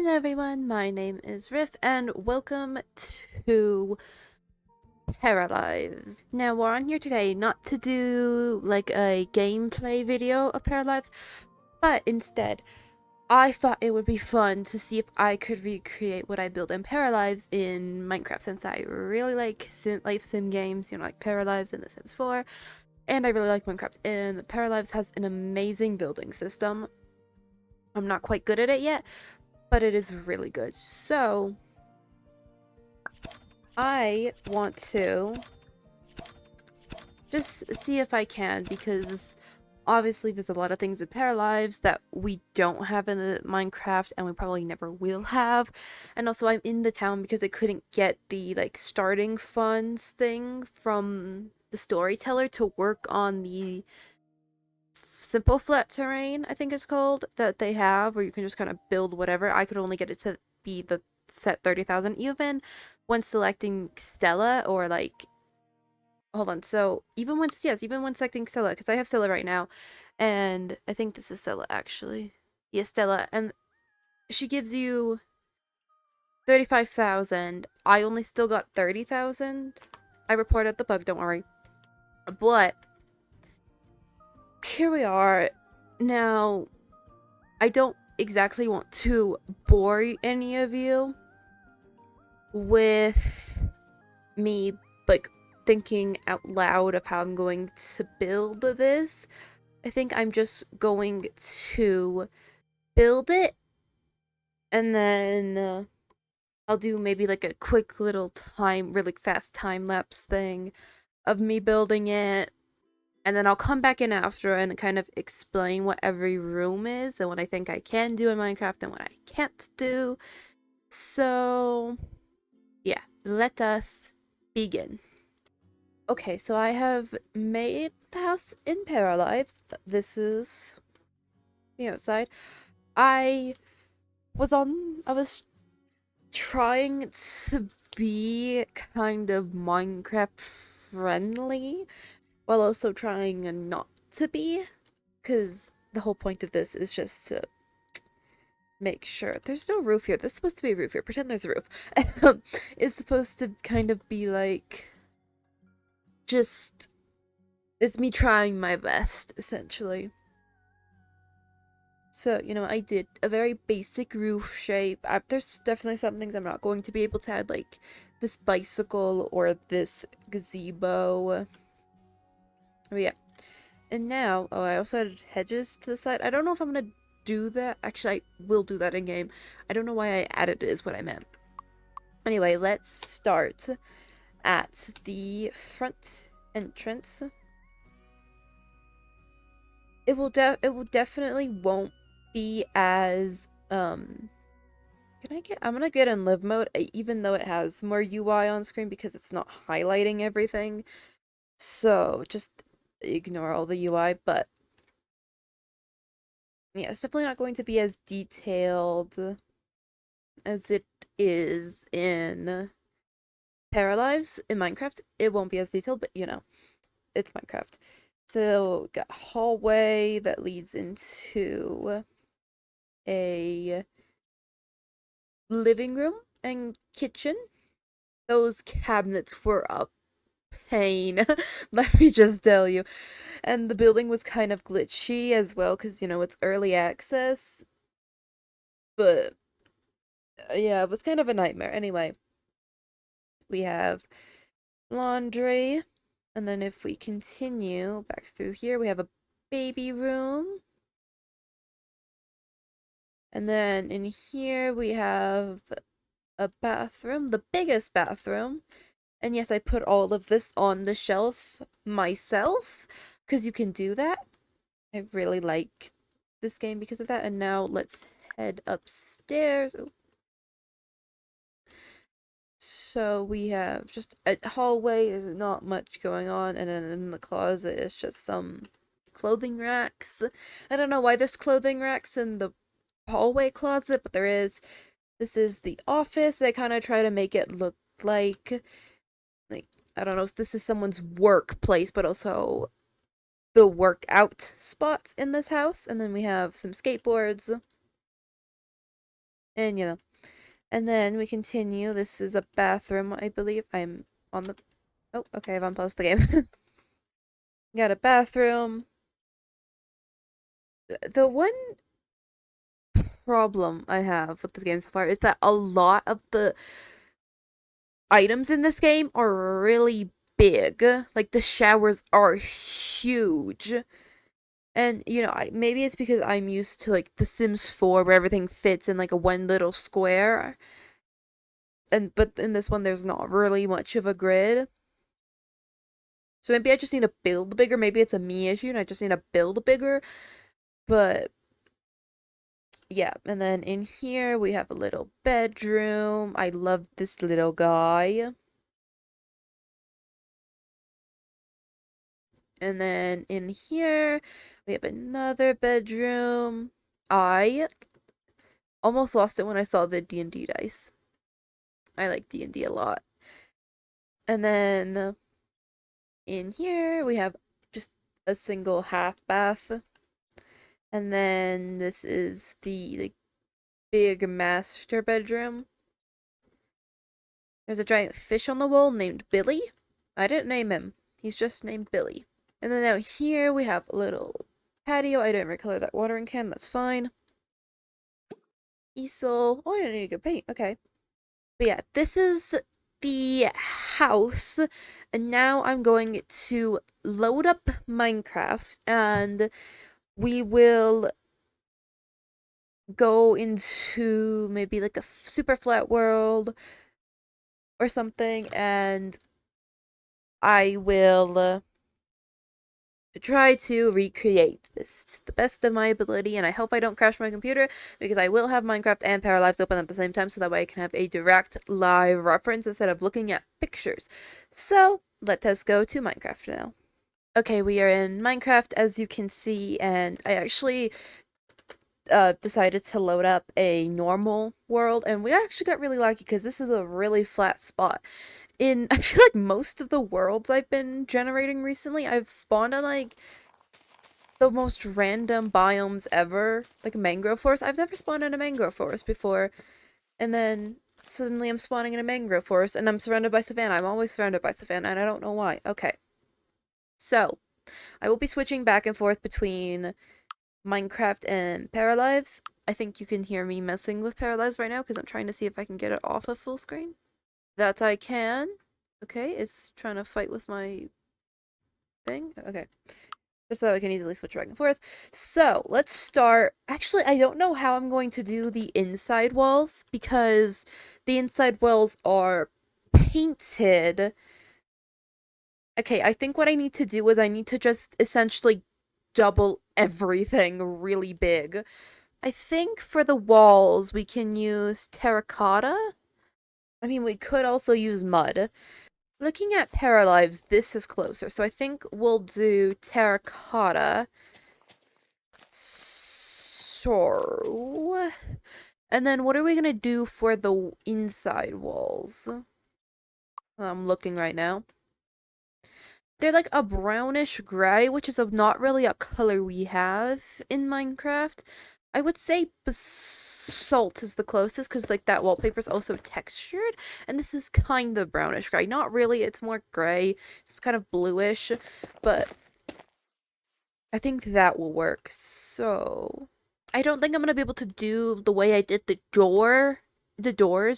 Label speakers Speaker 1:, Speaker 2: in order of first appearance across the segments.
Speaker 1: Hello everyone, my name is Riff and welcome to Paralives. Now we're on here today not to do like a gameplay video of Paralives, but instead I thought it would be fun to see if I could recreate what I built in Paralives in Minecraft, since I really like life sim games, like Paralives and The Sims 4, and I really like Minecraft, and Paralives has an amazing building system. I'm not quite good at it yet, but it is really good. So I want to just see if I can, because obviously there's a lot of things in Paralives that we don't have in the Minecraft and we probably never will have. And also I'm in the town because I couldn't get the starting funds thing from the storyteller to work on the simple flat terrain, I think it's called, that they have, where you can just kind of build whatever. I could only get it to be the set 30,000 even when selecting Stella, or hold on, so even when selecting Stella, because I have Stella right now, and I think this is Stella actually. Yes, Stella, and she gives you 35,000. I only still got 30,000. I reported the bug, don't worry. But here we are. Now, I don't exactly want to bore any of you with me thinking out loud of how I'm going to build this. I think I'm just going to build it, and then I'll do maybe a quick little really fast time lapse thing of me building it, and then I'll come back in after and kind of explain what every room is and what I think I can do in Minecraft and what I can't do. So yeah, let us begin. Okay, so I have made the house in Paralives. This is the outside. I was trying to be kind of Minecraft friendly while also trying not to be, because the whole point of this is just to make sure there's no roof here. There's supposed to be a roof here. Pretend there's a roof. It's supposed to kind of be just, it's me trying my best, essentially. So, I did a very basic roof shape. There's definitely some things I'm not going to be able to add, like this bicycle or this gazebo. But yeah. And now, oh, I also added hedges to the side. I don't know if I'm gonna do that. Actually, I will do that in game. I don't know why I added it, is what I meant. Anyway, let's start at the front entrance. It will definitely won't be as I'm gonna get in live mode, even though it has more UI on screen, because it's not highlighting everything. So just ignore all the UI, but yeah, it's definitely not going to be as detailed as it is in Paralives. In Minecraft, it won't be as detailed, but it's Minecraft. So, got a hallway that leads into a living room and kitchen. Those cabinets were a pain, let me just tell you. And the building was kind of glitchy as well, because, it's early access. But, yeah, it was kind of a nightmare. Anyway, we have laundry. And then if we continue back through here, we have a baby room. And then in here, we have a bathroom, the biggest bathroom. And yes, I put all of this on the shelf myself, because you can do that. I really like this game because of that. And now let's head upstairs. Oh. So we have just a hallway, there's not much going on, and then in the closet is just some clothing racks. I don't know why there's clothing racks in the hallway closet, but there is. This is the office. They kind of try to make it look like I don't know, this is someone's workplace, but also the workout spots in this house. And then we have some skateboards And, and then we continue. This is a bathroom, I believe. I'm on the... Oh, okay, I've unpaused the game. Got a bathroom. The one problem I have with this game so far is that a lot of the items in this game are really big. Like, the showers are huge. And, maybe it's because I'm used to, like, The Sims 4 where everything fits in, like, a one little square. But in this one, there's not really much of a grid. So maybe I just need to build bigger. Maybe it's a me issue and I just need to build bigger. But yeah, and then in here we have a little bedroom. I love this little guy. And then in here we have another bedroom. I almost lost it when I saw the D&D dice. I like D&D a lot. And then in here we have just a single half bath. And then this is the like big master bedroom. There's a giant fish on the wall named Billy. I didn't name him. He's just named Billy. And then out here we have a little patio. I didn't recolor that watering can. That's fine. Easel. Oh, I didn't need to get paint. Okay. But yeah, this is the house. And now I'm going to load up Minecraft and we will go into maybe like a super flat world or something, and I will try to recreate this to the best of my ability, and I hope I don't crash my computer because I will have Minecraft and Paralives open at the same time so that way I can have a direct live reference instead of looking at pictures. So let us go to Minecraft now. Okay, we are in Minecraft as you can see, and I actually decided to load up a normal world, and we actually got really lucky because this is a really flat spot. I feel like most of the worlds I've been generating recently, I've spawned on like the most random biomes ever, like a mangrove forest. I've never spawned in a mangrove forest before, and then suddenly I'm spawning in a mangrove forest, and I'm surrounded by savanna. I'm always surrounded by savanna, and I don't know why. Okay, so I will be switching back and forth between Minecraft and Paralives. I think you can hear me messing with Paralives right now because I'm trying to see if I can get it off of full screen. That I can. Okay, it's trying to fight with my thing. Okay. Just so that I can easily switch back and forth. So, let's start. Actually, I don't know how I'm going to do the inside walls because the inside walls are painted. Okay, I think what I need to do is I need to just essentially double everything really big. I think for the walls, we can use terracotta. I mean, we could also use mud. Looking at Paralives, this is closer. So I think we'll do terracotta. So... And then what are we gonna do for the inside walls? I'm looking right now. They're like a brownish gray, which is not really a color we have in Minecraft. I would say basalt is the closest because like that wallpaper is also textured, and this is kind of brownish gray. Not really, it's more gray. It's kind of bluish, but I think that will work. So I don't think I'm gonna be able to do the way I did the doors,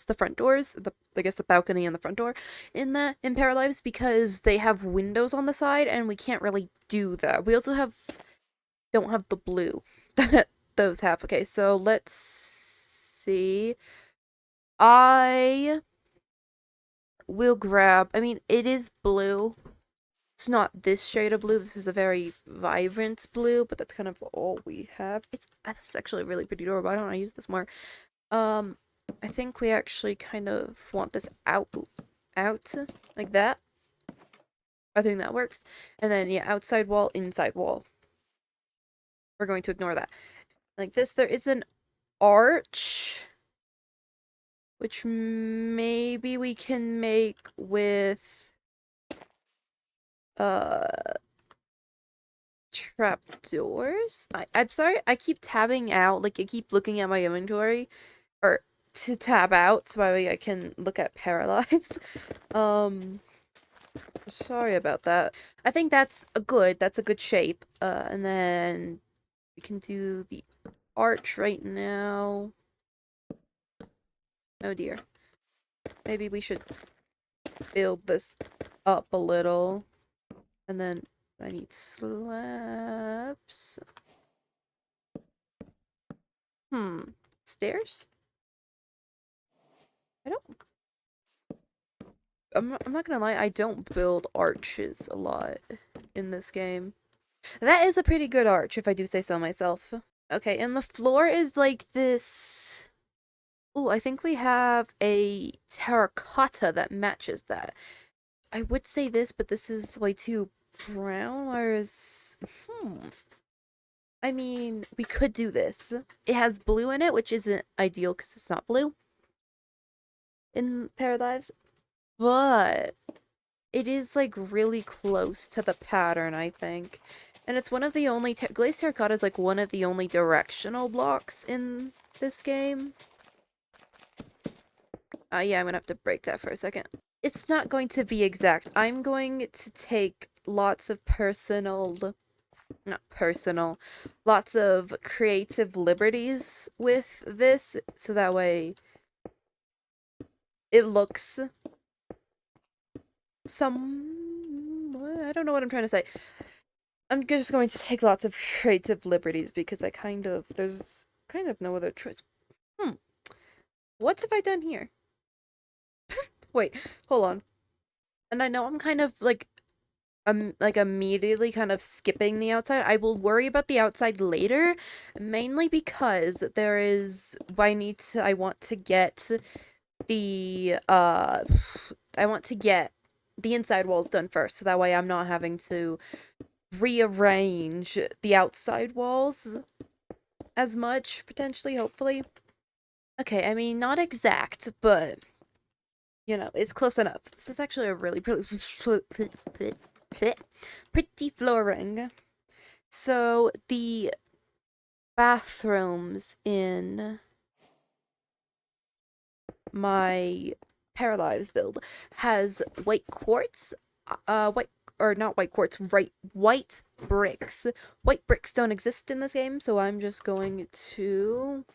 Speaker 1: the front doors, I guess the balcony and the front door in Paralives because they have windows on the side and we can't really do that. We also don't have the blue that those have. Okay, so let's see. I will grab, I mean, it is blue. It's not this shade of blue. This is a very vibrant blue, but that's kind of all we have. It's actually a really pretty door. Why don't I use this more? I think we actually kind of want this out like that. I think that works. And then yeah, outside wall, inside wall. We're going to ignore that. Like this, there is an arch, which maybe we can make with trapdoors. I'm sorry, I keep tabbing out, like I keep looking at my inventory, or to tab out so I can look at Paralives. Sorry about that. I think that's a good shape. And then we can do the arch right now. Oh dear. Maybe we should build this up a little. And then I need slabs. Stairs? I don't. I'm not gonna lie, I don't build arches a lot in this game. That is a pretty good arch, if I do say so myself. Okay, and the floor is like this. Ooh, I think we have a terracotta that matches that. I would say this, but this is way too brown, whereas... I mean, we could do this. It has blue in it, which isn't ideal because it's not blue in Paralives, but it is like really close to the pattern, I think. And it's one of the only Glaze Terracotta is like one of the only directional blocks in this game. Yeah, I'm gonna have to break that for a second. It's not going to be exact. I'm going to take lots of lots of creative liberties with this, so that way it looks I don't know what I'm trying to say. I'm just going to take lots of creative liberties because there's kind of no other choice. What have I done here? Wait, hold on. And I know I'm kind of like immediately kind of skipping the outside. I will worry about the outside later, mainly because I want to get the inside walls done first, so that way I'm not having to rearrange the outside walls as much, potentially, hopefully. Okay, I mean, not exact, but, you know, it's close enough. This is actually a really pretty flooring. So, the bathrooms in my Paralives build has white quartz, not white quartz, right, white bricks. White bricks don't exist in this game, so I'm just going to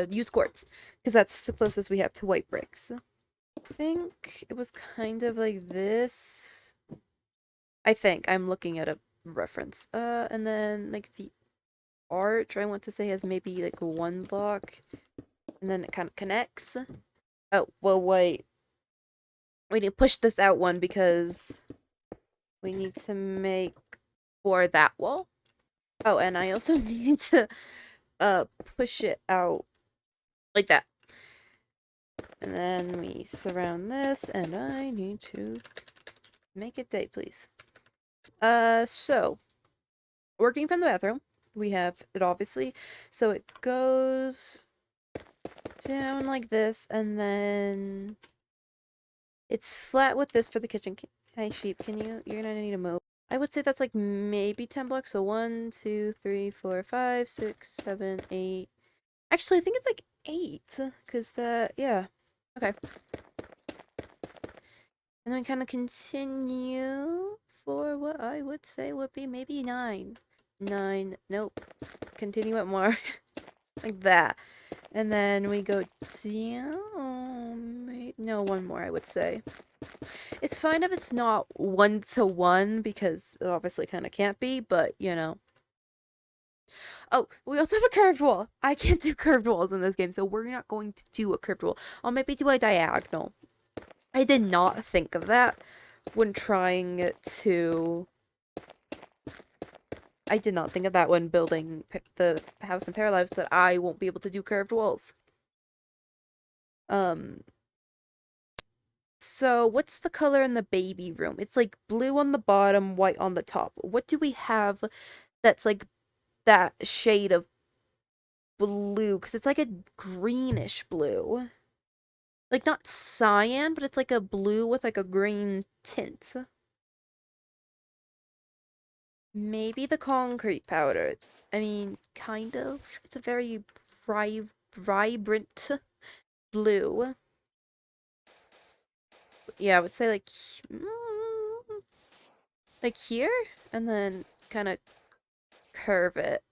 Speaker 1: use quartz, because that's the closest we have to white bricks. I think it was kind of like this. I think I'm looking at a reference. And then like the arch, I want to say, has maybe like one block, and then it kind of connects. Oh, well, wait. We need to push this out one because we need to make for that wall. Oh, and I also need to push it out like that. And then we surround this, and I need to make it day, please. So working from the bathroom, we have it obviously. So it goes down like this, and then it's flat with this for the kitchen. Hi, sheep. You're gonna need to move. I would say that's like maybe 10 blocks. So 1, 2, 3, 4, 5, 6, 7, 8. Actually, I think it's like 8. Because yeah. Okay. And then we kind of continue for what I would say would be maybe 9. 9. Nope. Continue it more. Like that. And then we go down. No, one more, I would say. It's fine if it's not 1-to-1, because it obviously kind of can't be, but, you know. Oh, we also have a curved wall. I can't do curved walls in this game, so we're not going to do a curved wall. I'll maybe do a diagonal. I did not think of that when trying to... I did not think of that when building the house in Paralives, that I won't be able to do curved walls. So what's the color in the baby room? It's like blue on the bottom, white on the top. What do we have that's like that shade of blue? Because it's like a greenish blue. Like not cyan, but it's like a blue with like a green tint. Maybe the concrete powder. I mean, kind of. It's a very vibrant blue. Yeah, I would say like here, and then kind of curve it.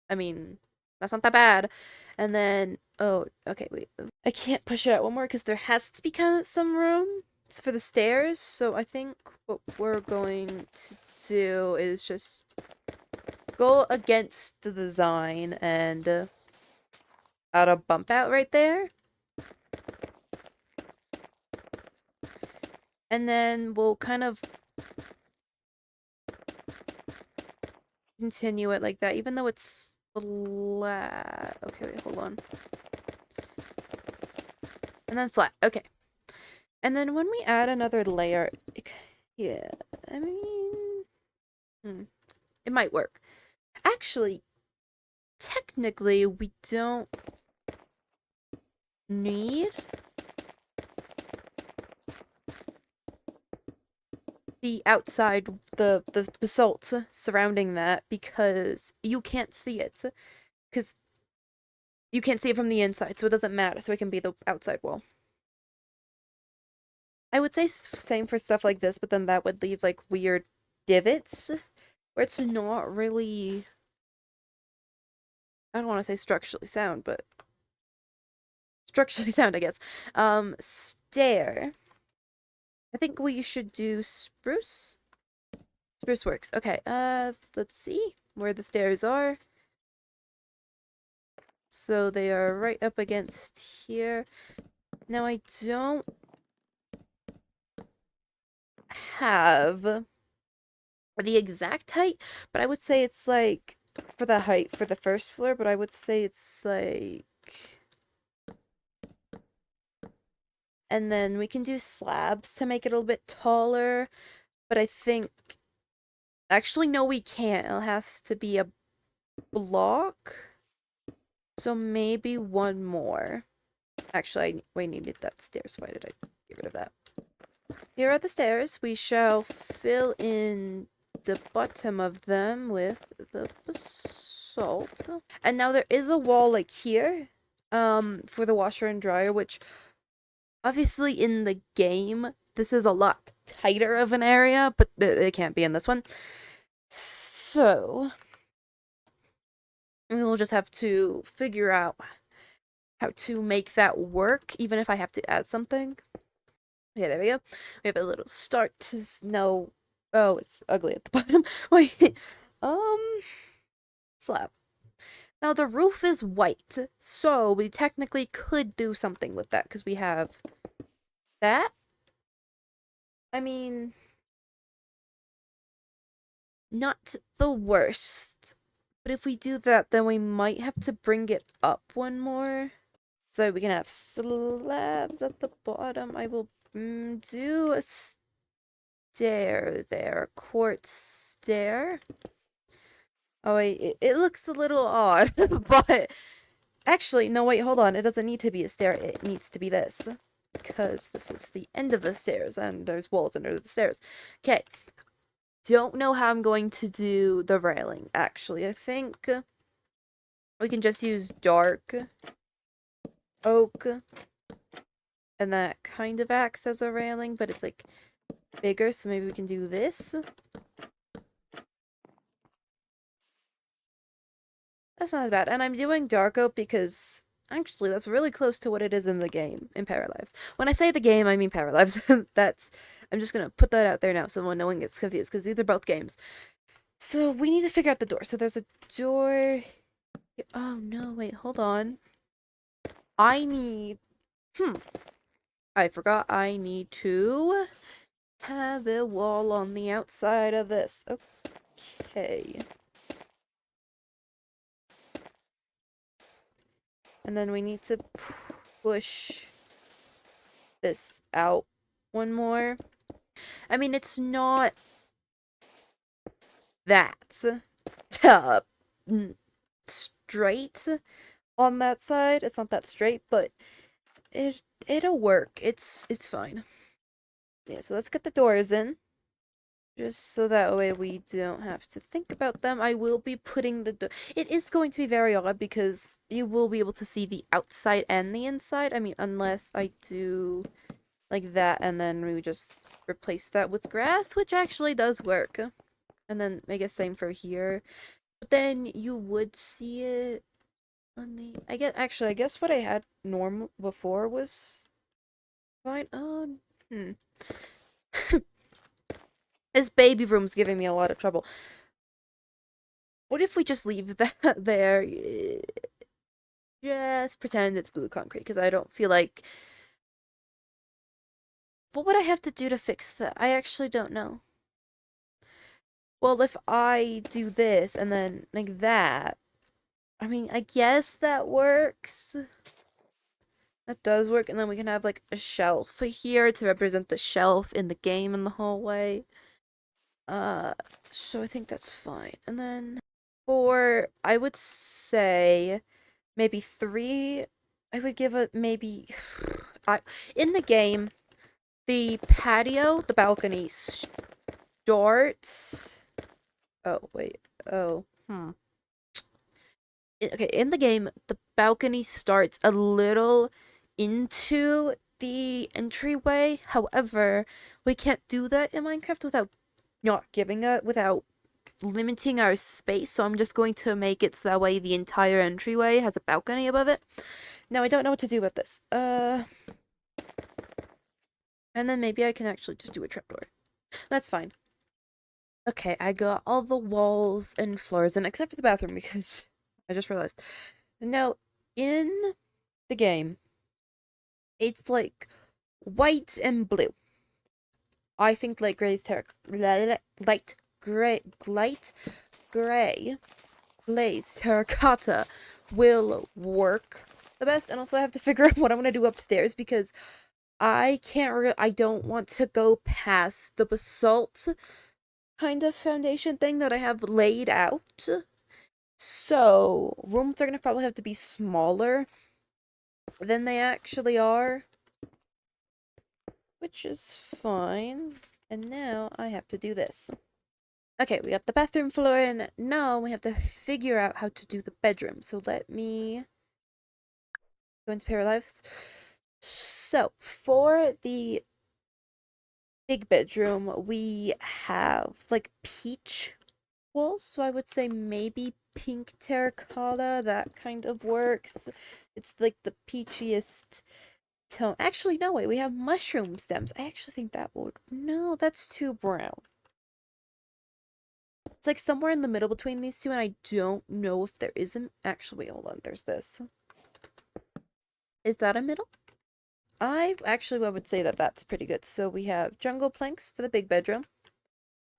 Speaker 1: I mean, that's not that bad. And then, oh, okay, wait. I can't push it out one more because there has to be kind of some room for the stairs. So I think what we're going to do is just go against the design and add a bump out right there. And then we'll kind of continue it like that, even though it's flat. Okay, wait, hold on. And then flat. Okay. And then when we add another layer, yeah, I mean, it might work. Actually, technically, we don't need the outside, the basalt surrounding that because you can't see it. Because you can't see it from the inside, so it doesn't matter. So it can be the outside wall. I would say same for stuff like this, but then that would leave like weird divots where it's not really, I don't want to say structurally sound, but structurally sound, I guess. Stair. I think we should do spruce. Spruce works. Okay, let's see where the stairs are. So they are right up against here. Now I don't have the exact height, but I would say it's like for the height for the first floor, but I would say it's like, and then we can do slabs to make it a little bit taller, but I think actually no, we can't. It has to be a block. So maybe one more. Actually, we needed that stairs. Why did I get rid of that? Here are the stairs. We shall fill in the bottom of them with the basalt. And now there is a wall like here, for the washer and dryer, which obviously in the game, this is a lot tighter of an area, but it can't be in this one. So, we'll just have to figure out how to make that work, even if I have to add something. Okay, there we go. We have a little start to no. Oh, it's ugly at the bottom. Wait, slab. Now the roof is white, so we technically could do something with that because we have that. I mean, not the worst, but if we do that, then we might have to bring it up one more. So we can have slabs at the bottom. I will do a stair there, a quartz stair. Oh wait, it looks a little odd, but actually, no wait, hold on. It doesn't need to be a stair. It needs to be this, because this is the end of the stairs, and there's walls under the stairs. Okay, don't know how I'm going to do the railing. Actually, I think we can just use dark oak, and that kind of acts as a railing, but it's like bigger, so maybe we can do this. That's not bad. And I'm doing dark oak because actually that's really close to what it is in the game, in Paralives. When I say the game, I mean Paralives. I'm just gonna put that out there now so no one gets confused, because these are both games. So we need to figure out the door. So there's a door. Oh no, wait, hold on. I need, I forgot I need to have a wall on the outside of this. Okay. And then we need to push this out one more. I mean, it's not that straight on that side. It's not that straight, but it'll work. It's fine. Yeah, so let's get the doors in. Just so that way we don't have to think about them. I will be putting the it is going to be very odd because you will be able to see the outside and the inside. I mean, unless I do like that and then we just replace that with grass, which actually does work. And then I guess same for here. But then you would see it on the I guess what I had normal before was fine. Hmm. This baby room's giving me a lot of trouble. What if we just leave that there? Just pretend it's blue concrete, because I don't feel like... What would I have to do to fix that? I actually don't know. Well, if I do this and then like that, I mean, I guess that works. That does work, and then we can have like a shelf here to represent the shelf in the game in the hallway. Uh, so I think that's fine. And then for, I would say maybe 3, I would give it maybe, in the game, the patio, the balcony starts, oh, wait, oh, okay, in the game, the balcony starts a little into the entryway. However, we can't do that in Minecraft without not giving it, without limiting our space. So I'm just going to make it so that way the entire entryway has a balcony above it. Now I don't know what to do about this. And then maybe I can actually just do a trapdoor. That's fine. Okay, I got all the walls and floors in except for the bathroom because I just realized. Now, in the game, it's like white and blue. I think light gray is light gray glaze terracotta will work the best. And also I have to figure out what I'm gonna do upstairs because I can't I don't want to go past the basalt kind of foundation thing that I have laid out. So rooms are gonna probably have to be smaller than they actually are, which is fine. And now I have to do this. Okay, we got the bathroom floor in. Now we have to figure out how to do the bedroom. So let me go into Paralives. So for the big bedroom, we have like peach walls. So I would say maybe pink terracotta. That kind of works. It's like the peachiest tone. Actually, no, wait, we have mushroom stems. I actually think that would... No, that's too brown. It's like somewhere in the middle between these two, and I don't know if there isn't. Actually, hold on, there's this. Is that a middle? I would say that that's pretty good. So we have jungle planks for the big bedroom.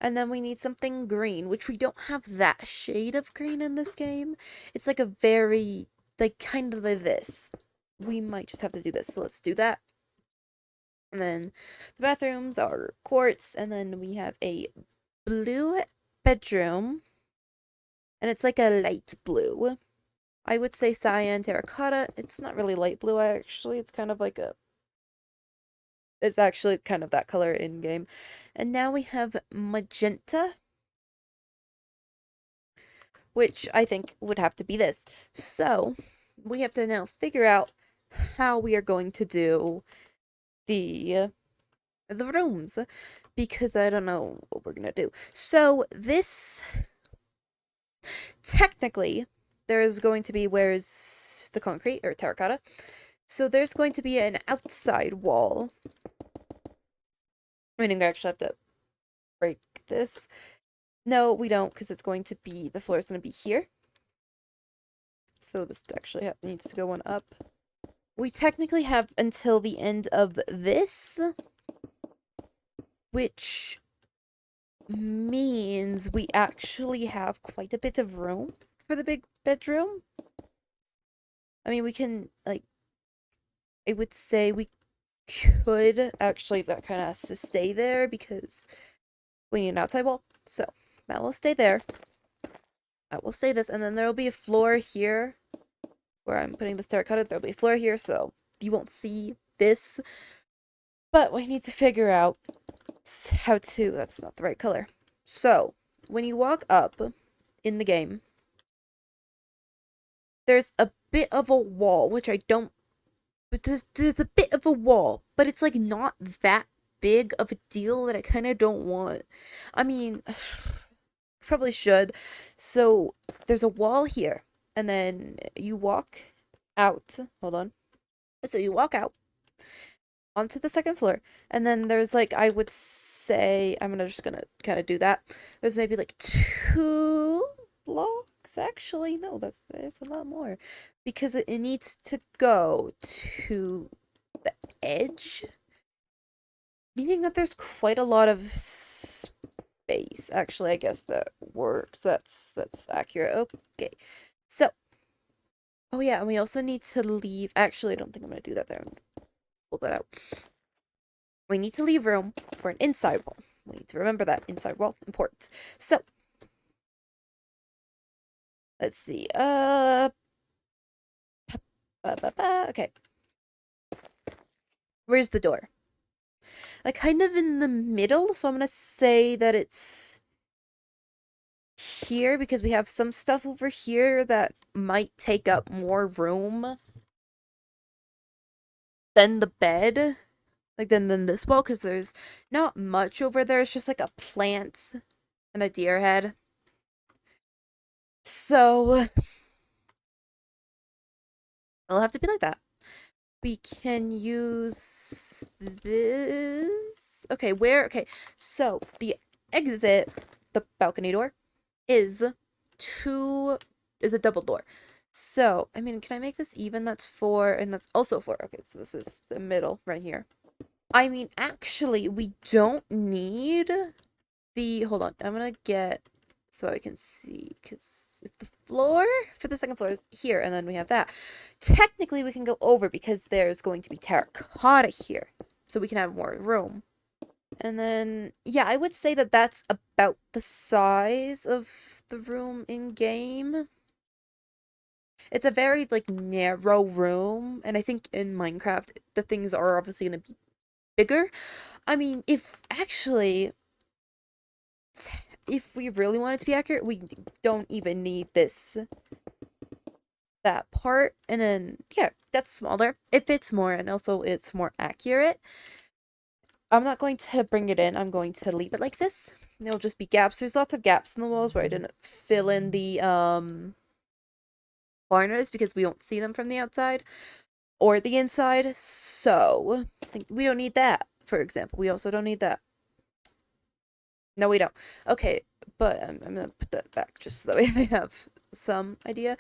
Speaker 1: And then we need something green, which we don't have that shade of green in this game. It's like a very, like, kind of like this. We might just have to do this, so let's do that. And then the bathrooms are quartz, and then we have a blue bedroom. And it's like a light blue. I would say cyan terracotta. It's not really light blue, actually. It's kind of like a... It's actually kind of that color in game. And now we have magenta, which I think would have to be this. So we have to now figure out how we are going to do the rooms, because I don't know what we're gonna do. So this, technically, there's going to be, where's the concrete or terracotta? So there's going to be an outside wall. I mean, I actually have to break this. No, we don't, because it's going to be, the floor is going to be here. So this actually needs to go one up. We technically have until the end of this, which means we actually have quite a bit of room for the big bedroom. I mean, we can, like, I would say we could actually, that kind of has to stay there because we need an outside wall. So that will stay there. That will stay this, and then there will be a floor here where I'm putting this terracotta. There'll be a floor here, so you won't see this. But we need to figure out That's not the right color. So, when you walk up in the game, there's a bit of a wall, which I don't, but there's a bit of a wall, but it's like not that big of a deal that I kind of don't want. I mean, probably should. So, there's a wall here, and then you walk out. Hold on. So you walk out onto the second floor, and then there's like, I would say, just gonna kind of do that. There's maybe like 2 blocks. Actually, no, that's a lot more, because it needs to go to the edge, meaning that there's quite a lot of space. Actually, I guess that works. That's accurate. Okay, so, oh yeah, and we also need to leave. Actually, I don't think I'm gonna do that there. Pull that out. We need to leave room for an inside wall. We need to remember that. Inside wall, important. So, let's see. Okay. Where's the door? Like, kind of in the middle, so I'm gonna say that it's here, because we have some stuff over here that might take up more room than the bed. Like, than this wall, because there's not much over there. It's just like a plant and a deer head. So, it'll have to be like that. We can use this. Okay, okay, so the exit, the balcony door, is a double door. So, I mean, can I make this even? That's 4, and that's also 4. Okay, so this is the middle right here. I mean, actually, we don't need hold on, I'm gonna get, so I can see, because if the floor for the second floor is here, and then we have that, technically we can go over, because there's going to be terracotta here, so we can have more room. And then, yeah, I would say that that's about the size of the room in game. It's a very, like, narrow room, and I think in Minecraft, the things are obviously going to be bigger. I mean, if we really want it to be accurate, we don't even need that part. And then, yeah, that's smaller. It fits more, and also it's more accurate. I'm not going to bring it in. I'm going to leave it like this. There'll just be gaps. There's lots of gaps in the walls where I didn't fill in the corners, because we don't see them from the outside or the inside. So, we don't need that, for example. We also don't need that. No, we don't. Okay, but I'm gonna put that back just so that way I have some idea.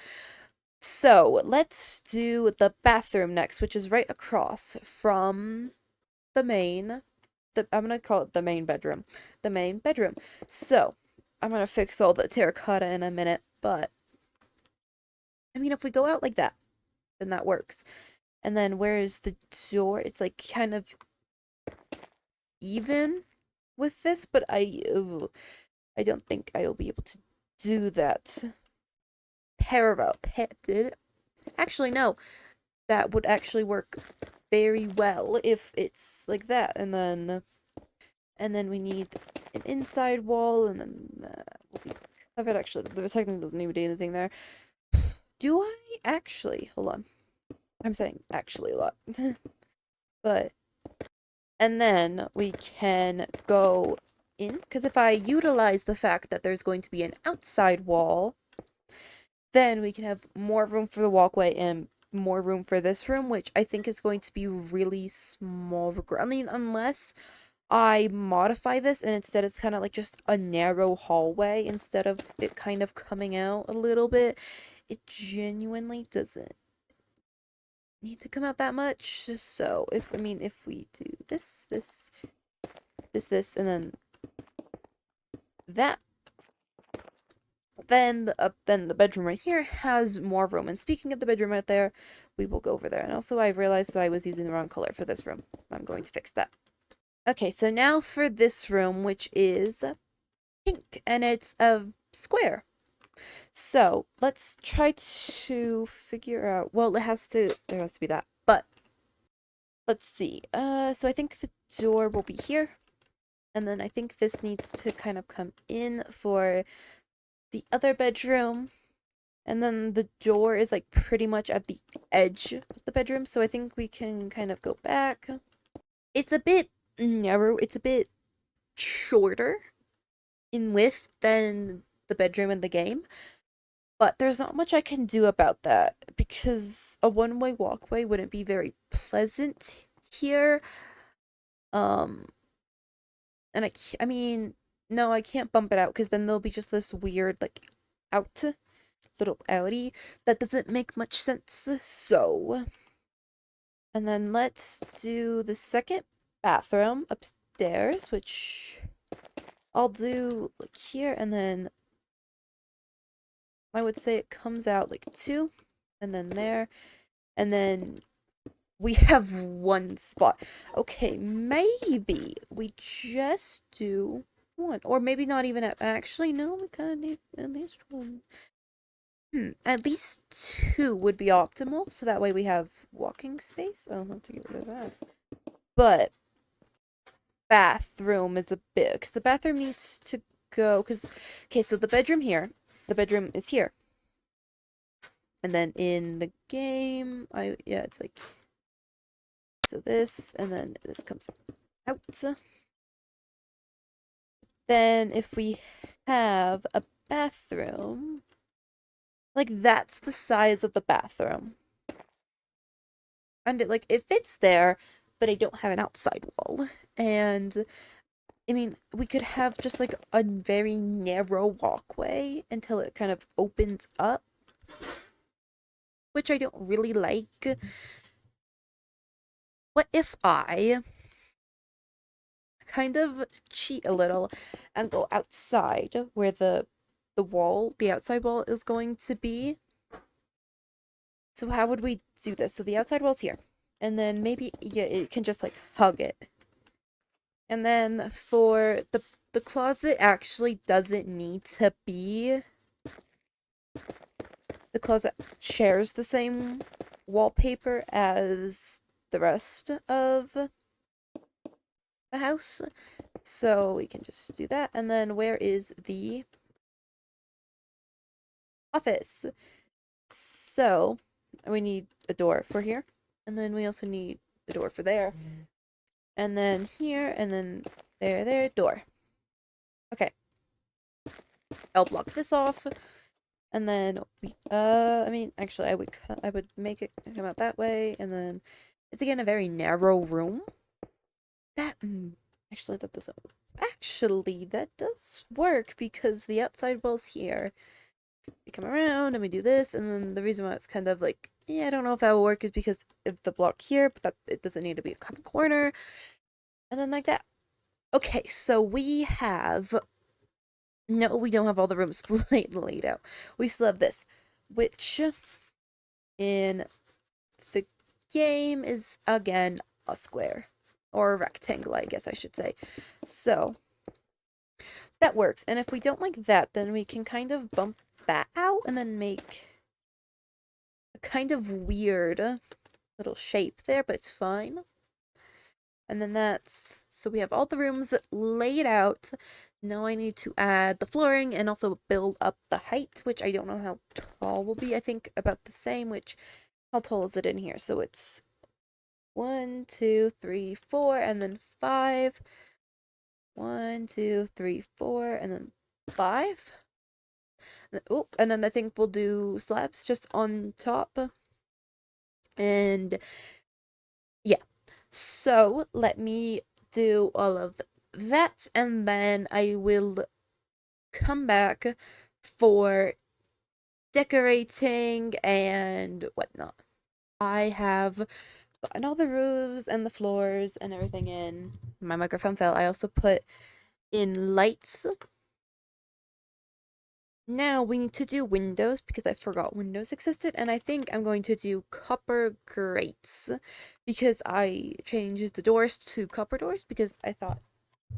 Speaker 1: So, let's do the bathroom next, which is right across from the main. I'm gonna call it the main bedroom. The main bedroom. So, I'm gonna fix all the terracotta in a minute, but I mean, if we go out like that, then that works. And then where's the door? It's like kind of even with this, but I don't think I'll be able to do that. Parallel. Actually, no. That would actually work very well if it's like that. And then we need an inside wall, and then will be covered. Actually, there technically doesn't even do anything there. Do I actually? Hold on. I'm saying actually a lot. But, and then we can go in, because if I utilize the fact that there's going to be an outside wall, then we can have more room for the walkway and more room for this room, which I think is going to be really small. I mean, unless I modify this and instead it's kind of like just a narrow hallway instead of it kind of coming out a little bit. It genuinely doesn't need to come out that much. So if we do this, and then that, then the bedroom right here has more room. And speaking of the bedroom right there, we will go over there. And also, I realized that I was using the wrong color for this room. I'm going to fix that. Okay, so now for this room, which is pink, and it's a square. So let's try to figure out. Well, there has to be that. But let's see. So I think the door will be here, And then I think this needs to kind of come in for the other bedroom. And then the door is like pretty much at the edge of the bedroom. So I think we can kind of go back. It's a bit narrow. It's a bit shorter in width than the bedroom in the game. But there's not much I can do about that because a one-way walkway wouldn't be very pleasant here. Um, and I mean, no, I can't bump it out because then there'll be just this weird, like, out little outie that doesn't make much sense. So, and then let's do the second bathroom upstairs, which I'll do like here, and then I would say it comes out like 2, and then there, and then we have 1 spot. Okay, maybe we just do 1, or maybe not even actually, no, we kind of need at least 1. At least 2 would be optimal, so that way we have walking space. I'll have to get rid of that. But bathroom is a bit, because the bathroom needs to go, because, okay, so the bedroom is here. And then in the game, yeah, it's like, so this, and then this comes out. Then if we have a bathroom, like that's the size of the bathroom. And it fits there, but I don't have an outside wall. And I mean, we could have just like a very narrow walkway until it kind of opens up, which I don't really like. What if I kind of cheat a little and go outside where the outside wall is going to be? So how would we do this? So the outside wall's here. And then maybe, yeah, it can just like hug it. And then for the closet actually doesn't need to be, the closet shares the same wallpaper as the rest of the house. So we can just do that. And then where is the office? So we need a door for here. And then we also need a door for there. And then here, and then there, door. Okay. I'll block this off. And then I mean, actually, I would make it come out that way, and then it's again a very narrow room. Actually, that does work because the outside wall's here. We come around and we do this, and then the reason why it's kind of like, yeah, I don't know if that will work is because of the block here, but that it doesn't need to be a corner, and then like that. Okay, so we have. No, we don't have all the rooms laid out. We still have this, which in the game is again a square or a rectangle, I guess I should say. So that works. And if we don't like that, then we can kind of bump that out and then make a kind of weird little shape there, but it's fine. And then that's, so we have all the rooms laid out. Now I need to add the flooring and also build up the height, which I don't know how tall will be. I think about the same, which, how tall is it in here? So it's 1, 2, 3, 4, and then 5. 1, 2, 3, 4, and then 5. Oh, and then I think we'll do slabs just on top. And yeah. So let me do all of that, and then I will come back for decorating and whatnot. I have gotten all the roofs and the floors and everything in. My microphone fell. I also put in lights. Now we need to do windows because I forgot windows existed, and I think I'm going to do copper grates because I changed the doors to copper doors because I thought,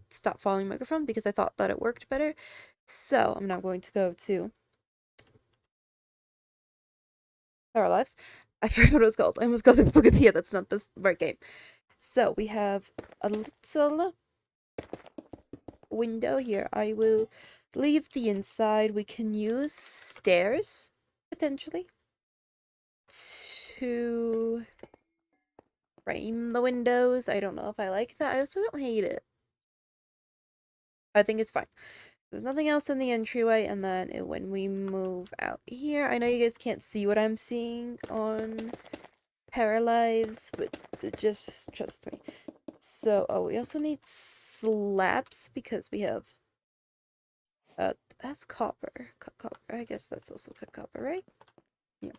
Speaker 1: stop following microphone, because I thought that it worked better. So I'm now going to go to Paralives. I forgot what it was called. I almost called it Pokepia. That's not the right game. So we have a little window here. I will leave the inside. We can use stairs, potentially, to frame the windows. I don't know if I like that. I also don't hate it. I think it's fine. There's nothing else in the entryway, and then when we move out here, I know you guys can't see what I'm seeing on Paralives, but just trust me. So, oh, we also need slabs because we have, that's copper. Cut copper. I guess that's also cut copper, right? Yeah.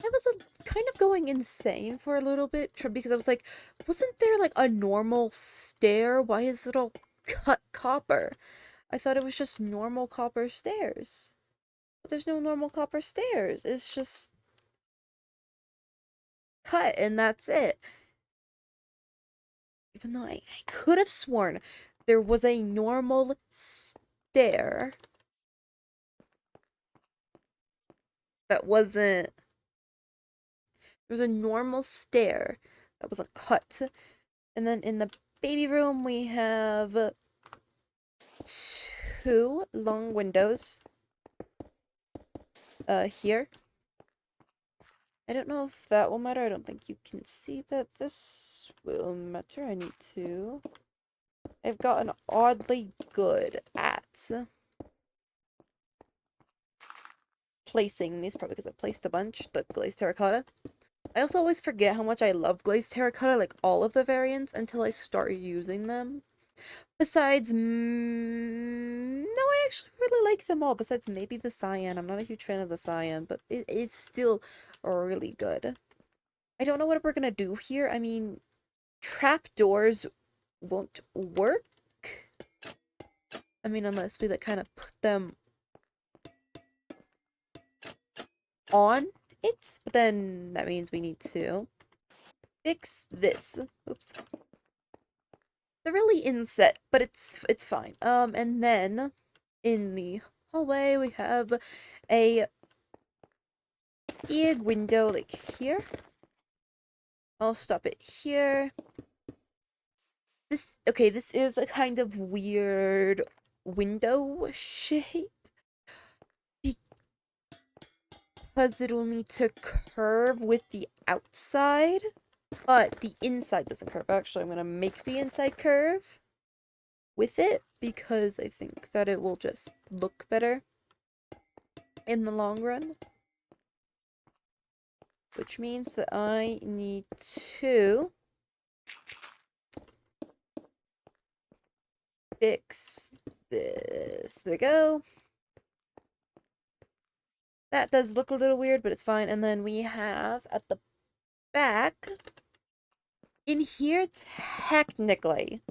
Speaker 1: I was kind of going insane for a little bit because I was like, wasn't there like a normal stair? Why is it all cut copper? I thought it was just normal copper stairs. But there's no normal copper stairs. It's just cut and that's it. Even though I could have sworn there was a normal stair that wasn't. There was a normal stair that was a cut. And then in the baby room, we have two long windows. Here. I don't know if that will matter. I don't think you can see that this will matter. I need to. I've gotten oddly good at placing these, probably because I placed a bunch, the glazed terracotta. I also always forget how much I love glazed terracotta, like all of the variants, until I start using them. Besides, no, I actually really like them all, besides maybe the cyan. I'm not a huge fan of the cyan, but it is still really good. I don't know what we're gonna do here. I mean, trapdoors won't work. I mean, unless we like kind of put them on it, but then that means we need to fix this. Oops. They're really inset, but it's fine. And then in the hallway we have a big window like here. I'll stop it here. This is a kind of weird window shape because it'll need to curve with the outside, but the inside doesn't curve. Actually, I'm gonna make the inside curve with it because I think that it will just look better in the long run. Which means that I need to fix this. There we go. That does look a little weird, but it's fine. And then we have at the back, in here, technically,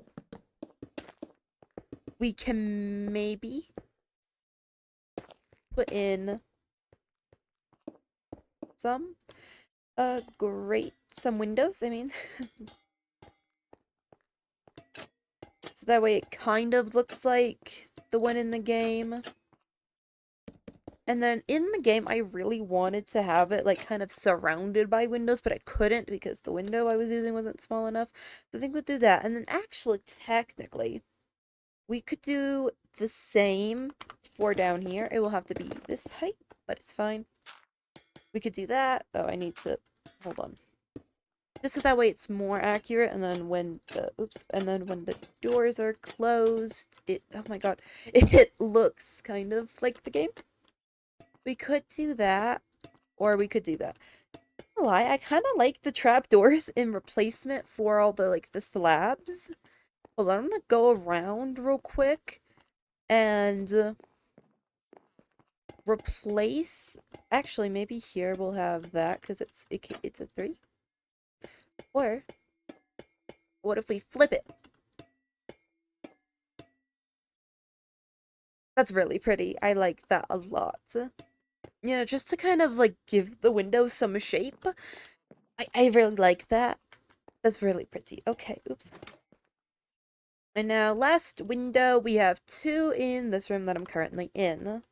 Speaker 1: we can maybe put in some some windows, I mean. So that way it kind of looks like the one in the game. And then in the game, I really wanted to have it like kind of surrounded by windows, but I couldn't because the window I was using wasn't small enough. So I think we'll do that. And then actually, technically, we could do the same for down here. It will have to be this height, but it's fine. We could do that. Oh, I need to, hold on. Just so that way it's more accurate, and then when the doors are closed, oh my god, it looks kind of like the game. We could do that, or we could do that. I kind of like the trapdoors in replacement for all the, like, the slabs. Hold on, I'm gonna go around real quick and replace. Actually, maybe here we'll have that because it's a 3. Or what if we flip it? That's really pretty. I like that a lot. You know, just to kind of like give the window some shape. I really like that. That's really pretty. Okay, oops. And now last window, we have 2 in this room that I'm currently in.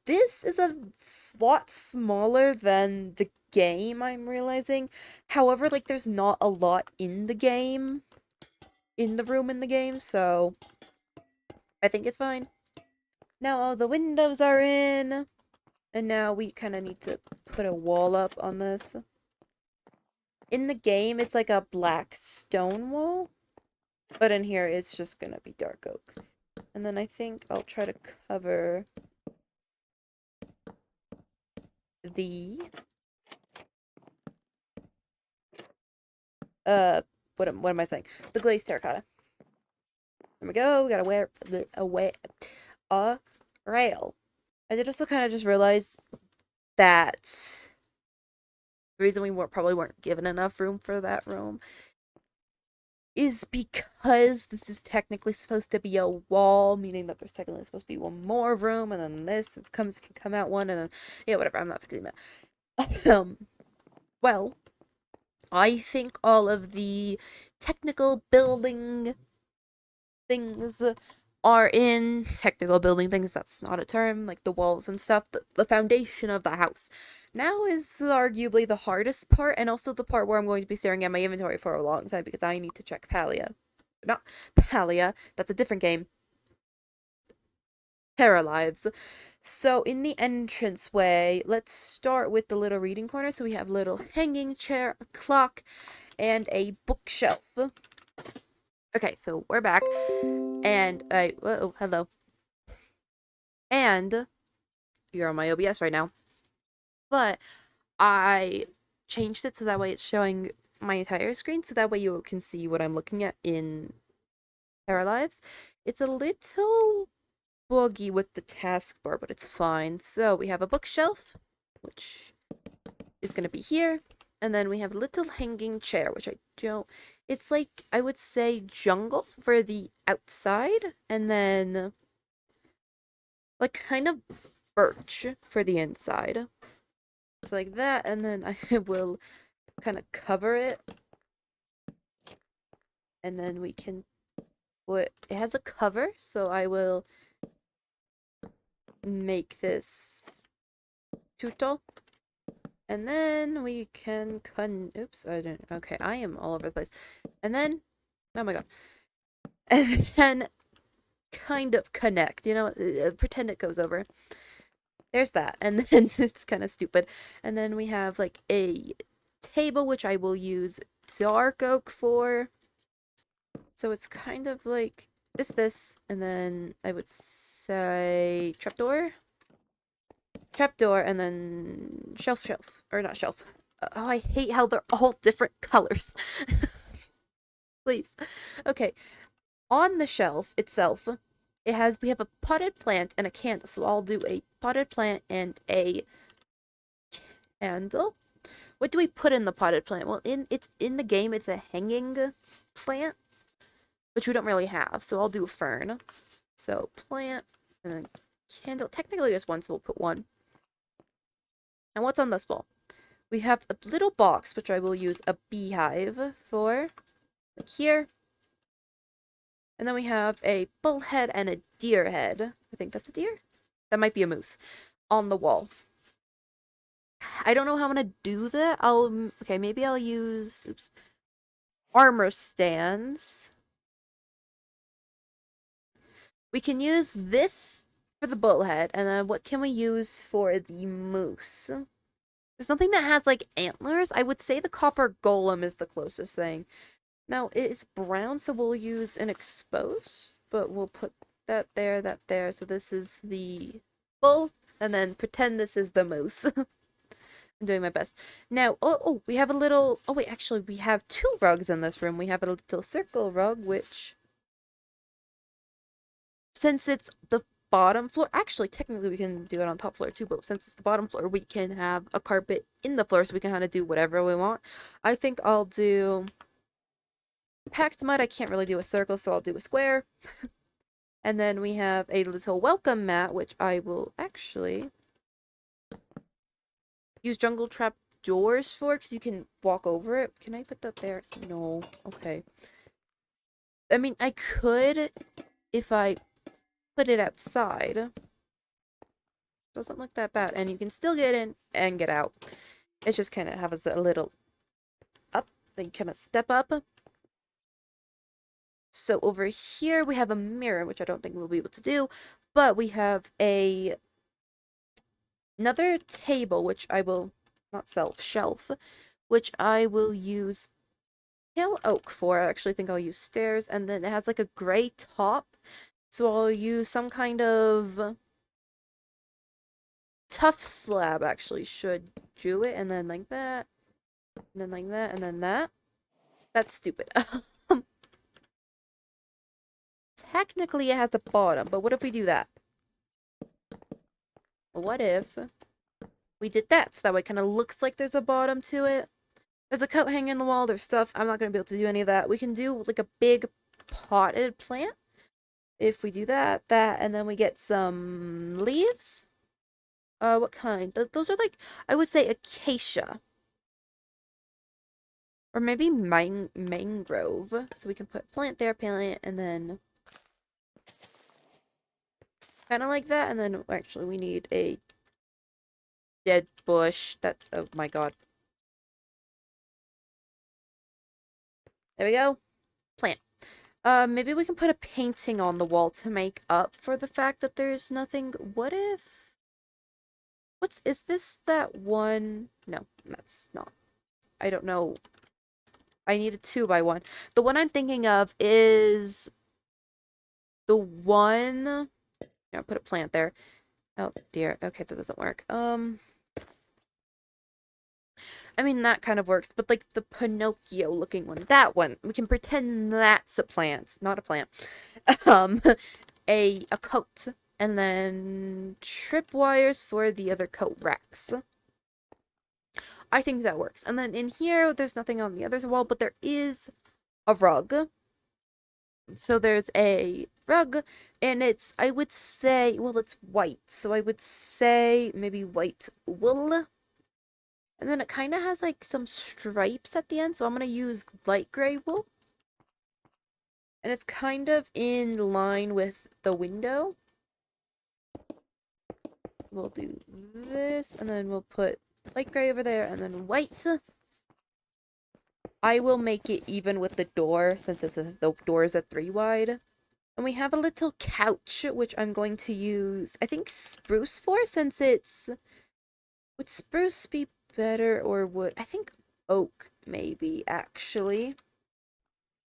Speaker 1: This is a lot smaller than the game, I'm realizing. However, like, there's not a lot in the game. in the room in the game, so I think it's fine. Now all the windows are in, and now we kind of need to put a wall up on this. In the game, it's like a black stone wall, but in here, it's just gonna be dark oak. And then I think I'll try to cover the what am I saying? The glazed terracotta. There we go. We gotta wear a rail. I did also kind of just realize that the reason we probably weren't given enough room for that room is because this is technically supposed to be a wall, meaning that there's technically supposed to be one more room, and then this can come out one, and then yeah, whatever. I'm not fixing that. Well, I think all of the technical building things are in technical building things. That's not a term, like the walls and stuff. The foundation of the house now is arguably the hardest part, and also the part where I'm going to be staring at my inventory for a long time because I need to check not Palia, that's a different game. Paralives. So in the entranceway, let's start with the little reading corner. So we have a little hanging chair, a clock, and a bookshelf. Okay, so we're back. And oh, hello. And you're on my OBS right now. But I changed it so that way it's showing my entire screen, so that way you can see what I'm looking at in Paralives. It's a little buggy with the taskbar, but it's fine. So we have a bookshelf, which is going to be here. And then we have a little hanging chair, which I don't... It's like, I would say, jungle for the outside. And then, like, kind of birch for the inside. So like that, and then I will kind of cover it. And then we can put... It has a cover, so I will make this tuto. And then we can oops, I didn't... Okay, I am all over the place. And then... Oh my god. And then kind of connect, you know? Pretend it goes over. There's that. And then it's kind of stupid. And then we have, like, a table, which I will use dark oak for. So it's kind of like this, and then I would say trapdoor, and then shelf, or not shelf. Oh, I hate how they're all different colors. Please. Okay, on the shelf itself, we have a potted plant and a candle. So I'll do a potted plant and a candle. What do we put in the potted plant? Well, it's in the game. It's a hanging plant, which we don't really have. So I'll do a fern. So plant and then candle. Technically there's one, so we'll put one. And what's on this wall? We have a little box, which I will use a beehive for, like here. And then we have a bull head and a deer head. I think that's a deer? That might be a moose. On the wall. I don't know how I'm gonna do that. Okay, maybe I'll use, oops, armor stands. We can use this for the bullhead, and then what can we use for the moose? There's something that has, like, antlers. I would say the copper golem is the closest thing. Now, it's brown, so we'll use an exposed, but we'll put that there. So this is the bull, and then pretend this is the moose. I'm doing my best. Now, we have a little... Oh, wait, actually, we have two rugs in this room. We have a little circle rug, which... Since it's the bottom floor, actually technically we can do it on top floor too, but since it's the bottom floor, we can have a carpet in the floor so we can kind of do whatever we want. I think I'll do packed mud. I can't really do a circle, so I'll do a square. And then we have a little welcome mat, which I will actually use jungle trap doors for, because you can walk over it. Can I put that there? No. Okay. I mean, I could if I put it outside. Doesn't look that bad, and you can still get in and get out. It just kind of has a little up, then kind of step up. So over here we have a mirror, which I don't think we'll be able to do, but we have another table, which I will, not shelf, which I will use pale oak for. I actually think I'll use stairs, and then it has like a gray top, so I'll use some kind of tough slab, actually, should do it, and then like that, and then like that, and then that. That's stupid. Technically it has a bottom, but what if we do that? What if we did that, so that way it kind of looks like there's a bottom to it? There's a coat hanging on the wall, there's stuff. I'm not going to be able to do any of that. We can do like a big potted plant. If we do that, and then we get some leaves. What kind? Those are like, I would say acacia. Or maybe mangrove. So we can put plant there, plant, and then kind of like that. And then actually we need a dead bush. That's, oh my god. There we go. Plant. Maybe we can put a painting on the wall to make up for the fact that there's nothing. What if... is this that one? No, that's not. I don't know. I need a 2x1. The one I'm thinking of is the one... Yeah, put a plant there. Oh, dear. Okay, that doesn't work. I mean, that kind of works, but like the Pinocchio-looking one. That one. We can pretend that's a plant. Not a plant. Um, a coat. And then tripwires for the other coat racks. I think that works. And then in here, there's nothing on the other wall, but there is a rug. So there's a rug, and it's, I would say, well, it's white. So I would say maybe white wool. And then it kind of has like some stripes at the end, so I'm going to use light gray wool. And it's kind of in line with the window. We'll do this, and then we'll put light gray over there, and then white. I will make it even with the door, since the door is a 3 wide. And we have a little couch, which I'm going to use, I think, spruce for, since it's... Would spruce be better, or would... I think oak, maybe, actually.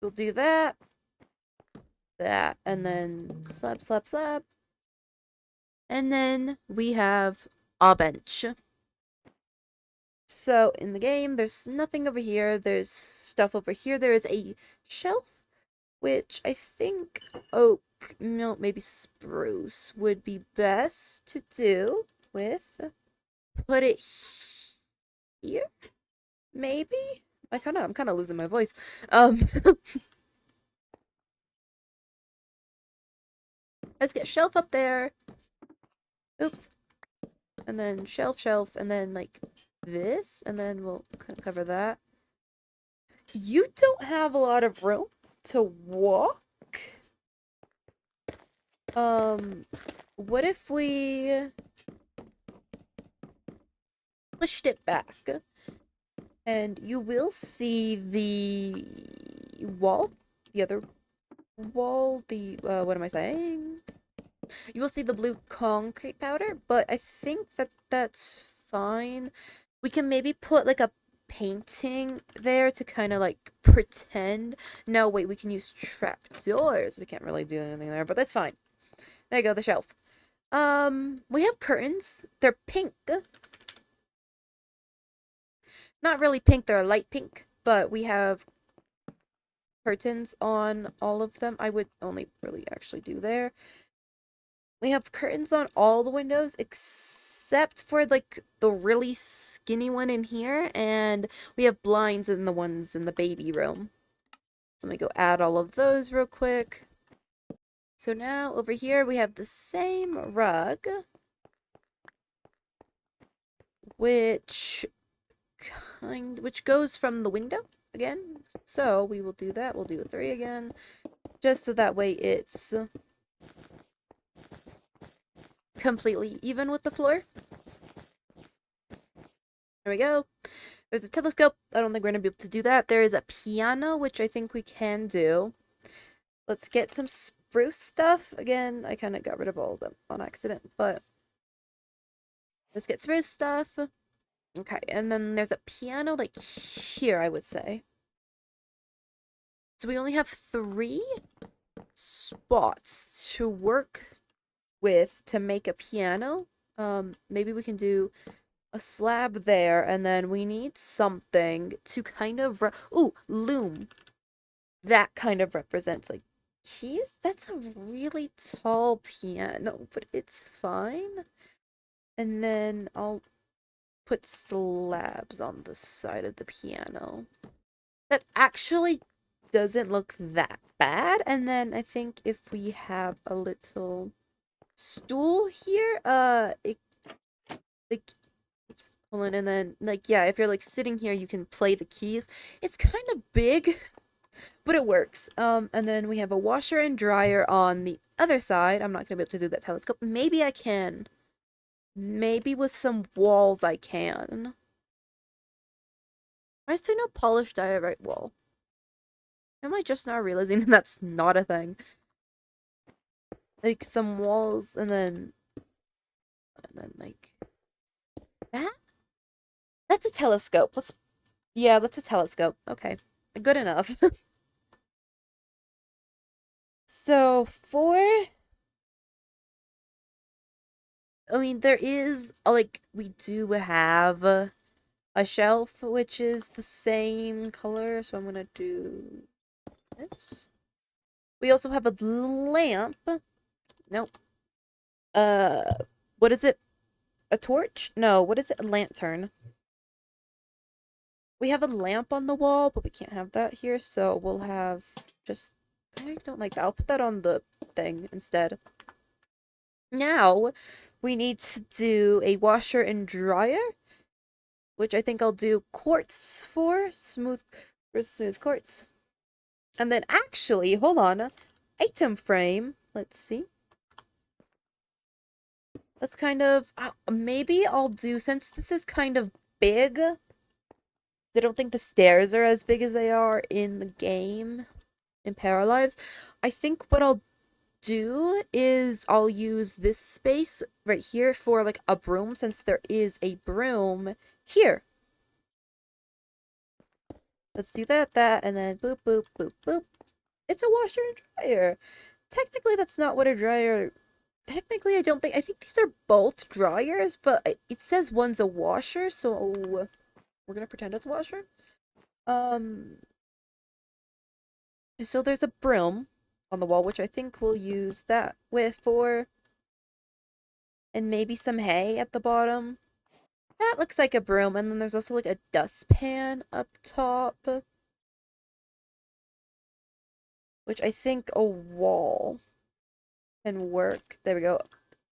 Speaker 1: We'll do that. That, and then slab, slab, slab. And then we have a bench. So, in the game, there's nothing over here. There's stuff over here. There is a shelf, which I think oak, no, maybe spruce would be best to do with. Put it here, maybe? I'm kind of losing my voice. Let's get a shelf up there. Oops. And then shelf, and then like this, and then we'll cover that. You don't have a lot of room to walk. What if we pushed it back? And you will see the wall, the other wall, what am I saying? You will see the blue concrete powder, but I think that that's fine. We can maybe put like a painting there to kind of like pretend. No, wait, we can use trapdoors. We can't really do anything there, but that's fine. There you go, the shelf. We have curtains. They're pink. Not really pink, they're light pink, but we have curtains on all of them. I would only really actually do there. We have curtains on all the windows except for like the really skinny one in here, and we have blinds in the ones in the baby room. So let me go add all of those real quick. So now over here we have the same rug, which goes from the window again. So we will do that. We'll do a 3 again, just so that way it's completely even with the floor. There we go. There's a telescope. I don't think we're going to be able to do that. There is a piano, which I think we can do. Let's get some spruce stuff. Again, I kind of got rid of all of them on accident, but let's get spruce stuff. Okay, and then there's a piano like here, I would say. So we only have 3 spots to work with to make a piano. Maybe we can do a slab there, and then we need something to kind of ooh, loom. That kind of represents like keys. That's a really tall piano, but it's fine. And then I'll put slabs on the side of the piano. That actually doesn't look that bad. And then I think if we have a little stool here, it like oops, hold on, and then like yeah, if you're like sitting here, you can play the keys. It's kind of big, but it works. And then we have a washer and dryer on the other side. I'm not gonna be able to do that telescope. Maybe I can. Maybe with some walls I can. Why is there no polished diorite wall? Am I just now realizing that that's not a thing? Like some walls and then like that? That's a telescope. Yeah, that's a telescope. Okay. Good enough. So for I mean there is like we do have a shelf which is the same color, so I'm gonna do this. We also have a lamp. Nope. Uh, what is it? A torch? No, what is it? A lantern. We have a lamp on the wall, but we can't have that here, so we'll have just... I don't like that. I'll put that on the thing instead. Now, we need to do a washer and dryer, which I think I'll do quartz for. Smooth quartz. And then actually, hold on. Item frame. Let's see. That's kind of... maybe I'll do, since this is kind of big... I don't think the stairs are as big as they are in the game, in Paralives. I think what I'll do is I'll use this space right here for like a broom, since there is a broom here. Let's do that, and then boop, boop, boop, boop. It's a washer and dryer. Technically, that's not what a dryer... Technically, I don't think... I think these are both dryers, but it says one's a washer, so we're gonna pretend it's a washer. So there's a broom on the wall, which I think we'll use that with for... And maybe some hay at the bottom. That looks like a broom, and then there's also like a dustpan up top. Which I think a wall can work. There we go.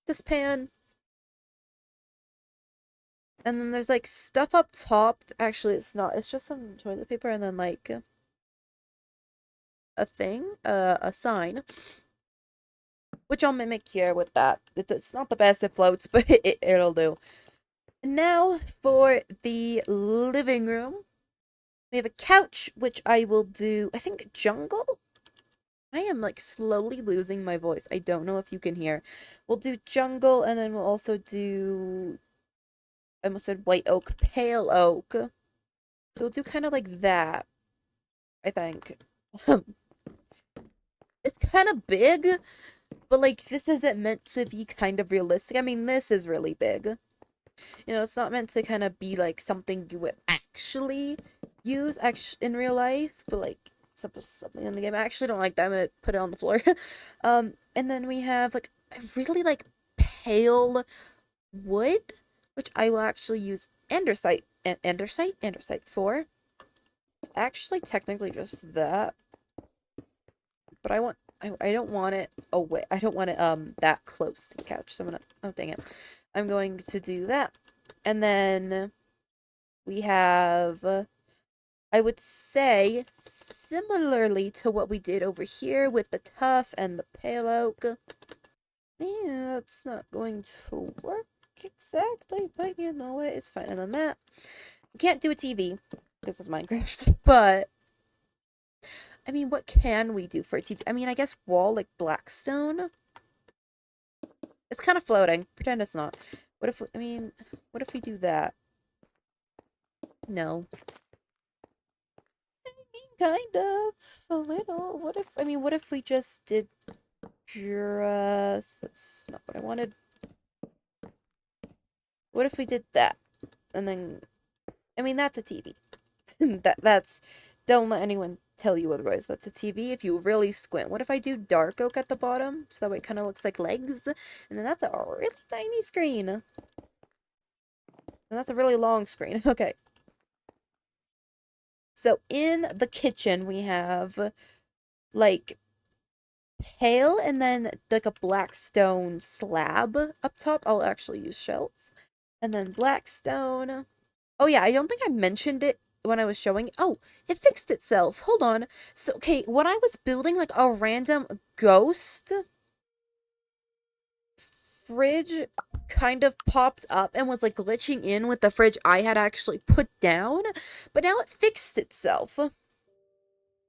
Speaker 1: Dustpan. And then there's like stuff up top. Actually, it's not. It's just some toilet paper and then like a thing, a sign. Which I'll mimic here with that. It's not the best, it floats, but it'll do. And now for the living room. We have a couch, which I will do, I think, jungle? I am like slowly losing my voice. I don't know if you can hear. We'll do jungle, and then we'll also do, I almost said white oak, pale oak. So we'll do kind of like that, I think. It's kind of big, but like this isn't meant to be kind of realistic. I mean, this is really big. You know, it's not meant to kind of be like something you would actually use in real life, but like something in the game. I actually don't like that. I'm gonna put it on the floor. And then we have like a really like pale wood, which I will actually use andesite for. It's actually technically just that, but I don't want it away. I don't want it that close to the couch. So I'm gonna, oh dang it, I'm going to do that. And then we have, I would say, similarly to what we did over here with the tough and the pale oak. Yeah, that's not going to work exactly, but you know what, it's fine. And then that, we can't do a TV, this is Minecraft, but I mean, what can we do for a TV? I mean, I guess wall, like Blackstone. It's kind of floating. Pretend it's not. What if, I mean, what if we do that? No. I mean, kind of. A little. What if, I mean, what if we just did that's not what I wanted. What if we did that? And then, I mean, that's a TV. That's, don't let anyone tell you otherwise. That's a TV if you really squint. What if I do dark oak at the bottom? So that way it kind of looks like legs. And then that's a really tiny screen. And that's a really long screen. Okay. So in the kitchen, we have like pale and then like a black stone slab up top. I'll actually use shelves. And then black stone. Oh yeah, I don't think I mentioned it when I was showing. Oh, it fixed itself. Hold on. So, okay, when I was building like a random ghost fridge kind of popped up and was like glitching in with the fridge I had actually put down, but now it fixed itself.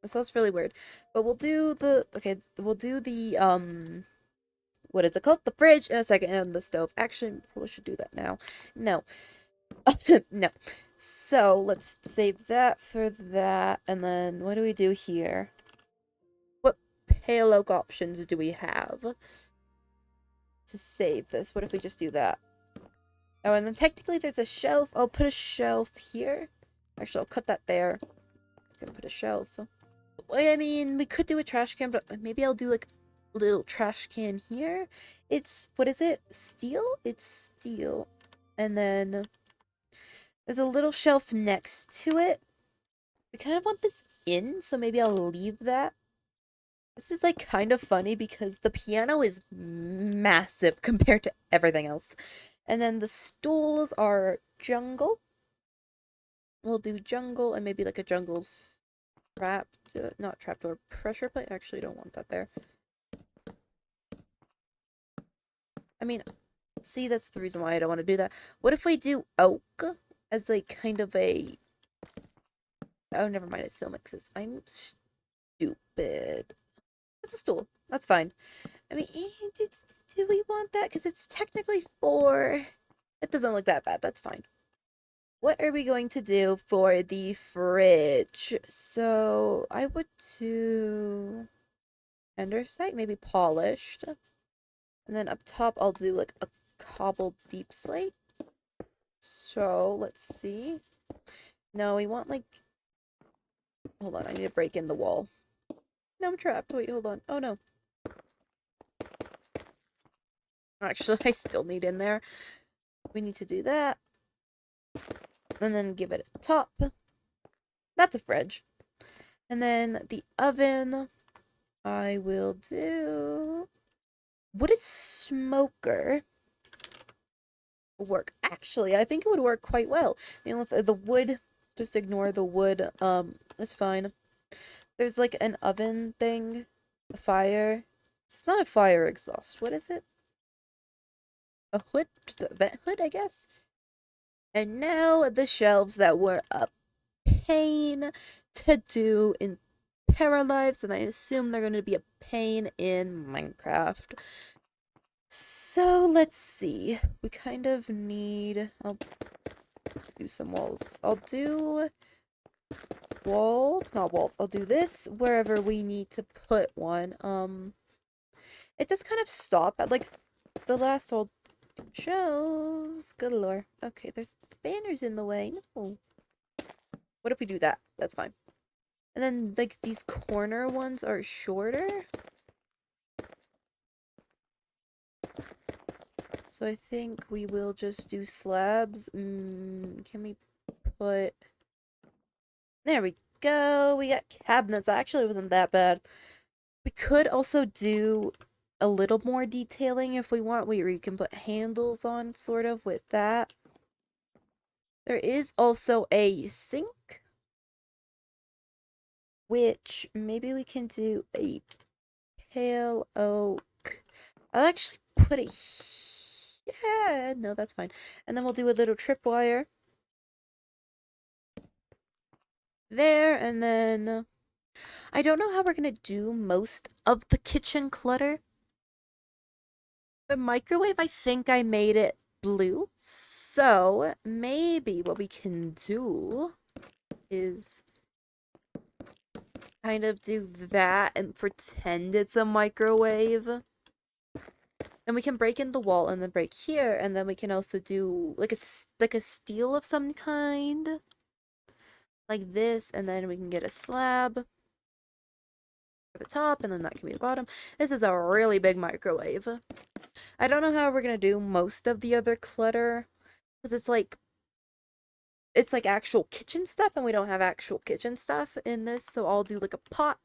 Speaker 1: So that's really weird. But we'll do the, okay, we'll do the, what is it called? The fridge in a second and the stove. Actually, probably should do that now. No. No. So, let's save that for that. And then, what do we do here? What pale oak options do we have to save this? What if we just do that? Oh, and then technically there's a shelf. I'll put a shelf here. Actually, I'll cut that there. I'm gonna put a shelf. Well, I mean, we could do a trash can, but maybe I'll do like a little trash can here. It's, what is it? Steel? It's steel. And then there's a little shelf next to it. We kind of want this in, so maybe I'll leave that. This is like kind of funny because the piano is massive compared to everything else. And then the stools are jungle. We'll do jungle and maybe like a jungle not trapdoor, pressure plate. I actually don't want that there. I mean, see, that's the reason why I don't want to do that. What if we do oak as like kind of a... Oh, never mind, it still mixes. I'm stupid. It's a stool. That's fine. I mean, do we want that? Because it's technically 4. It doesn't look that bad. That's fine. What are we going to do for the fridge? So, I would do andesite, maybe polished. And then up top, I'll do like a cobbled deep slate. So, let's see. No, we want like... Hold on, I need to break in the wall. No, I'm trapped. Wait, hold on. Oh, no. Actually, I still need in there. We need to do that. And then give it a top. That's a fridge. And then the oven, I will do... Would a smoker work? Actually, I think it would work quite well. You know, with the wood, just ignore the wood. It's fine. There's like an oven thing. A fire. It's not a fire exhaust. What is it? A hood? Just a vent hood, I guess? And now the shelves that were a pain to do in Paralives, and I assume they're going to be a pain in Minecraft. So let's see. We kind of need... I'll do some walls. I'll do walls, not walls. I'll do this wherever we need to put one. It does kind of stop at like the last old shelves. Good lord. Okay, there's banners in the way. No. What if we do that? That's fine. And then like these corner ones are shorter. So I think we will just do slabs. Can we put... There we go. We got cabinets. Actually, it wasn't that bad. We could also do a little more detailing if we want, where you can put handles on, sort of, with that. There is also a sink, which maybe we can do a pale oak. I'll actually put it... Yeah, no, that's fine. And then we'll do a little tripwire there, and then I don't know how we're gonna do most of the kitchen clutter. The microwave, I think I made it blue. So maybe what we can do is kind of do that and pretend it's a microwave. Then we can break in the wall and then break here, and then we can also do like a steel of some kind, like this, and then we can get a slab for the top, and then that can be the bottom. This is a really big microwave. I don't know how we're gonna do most of the other clutter, because it's like actual kitchen stuff, and we don't have actual kitchen stuff in this, so I'll do like a pot.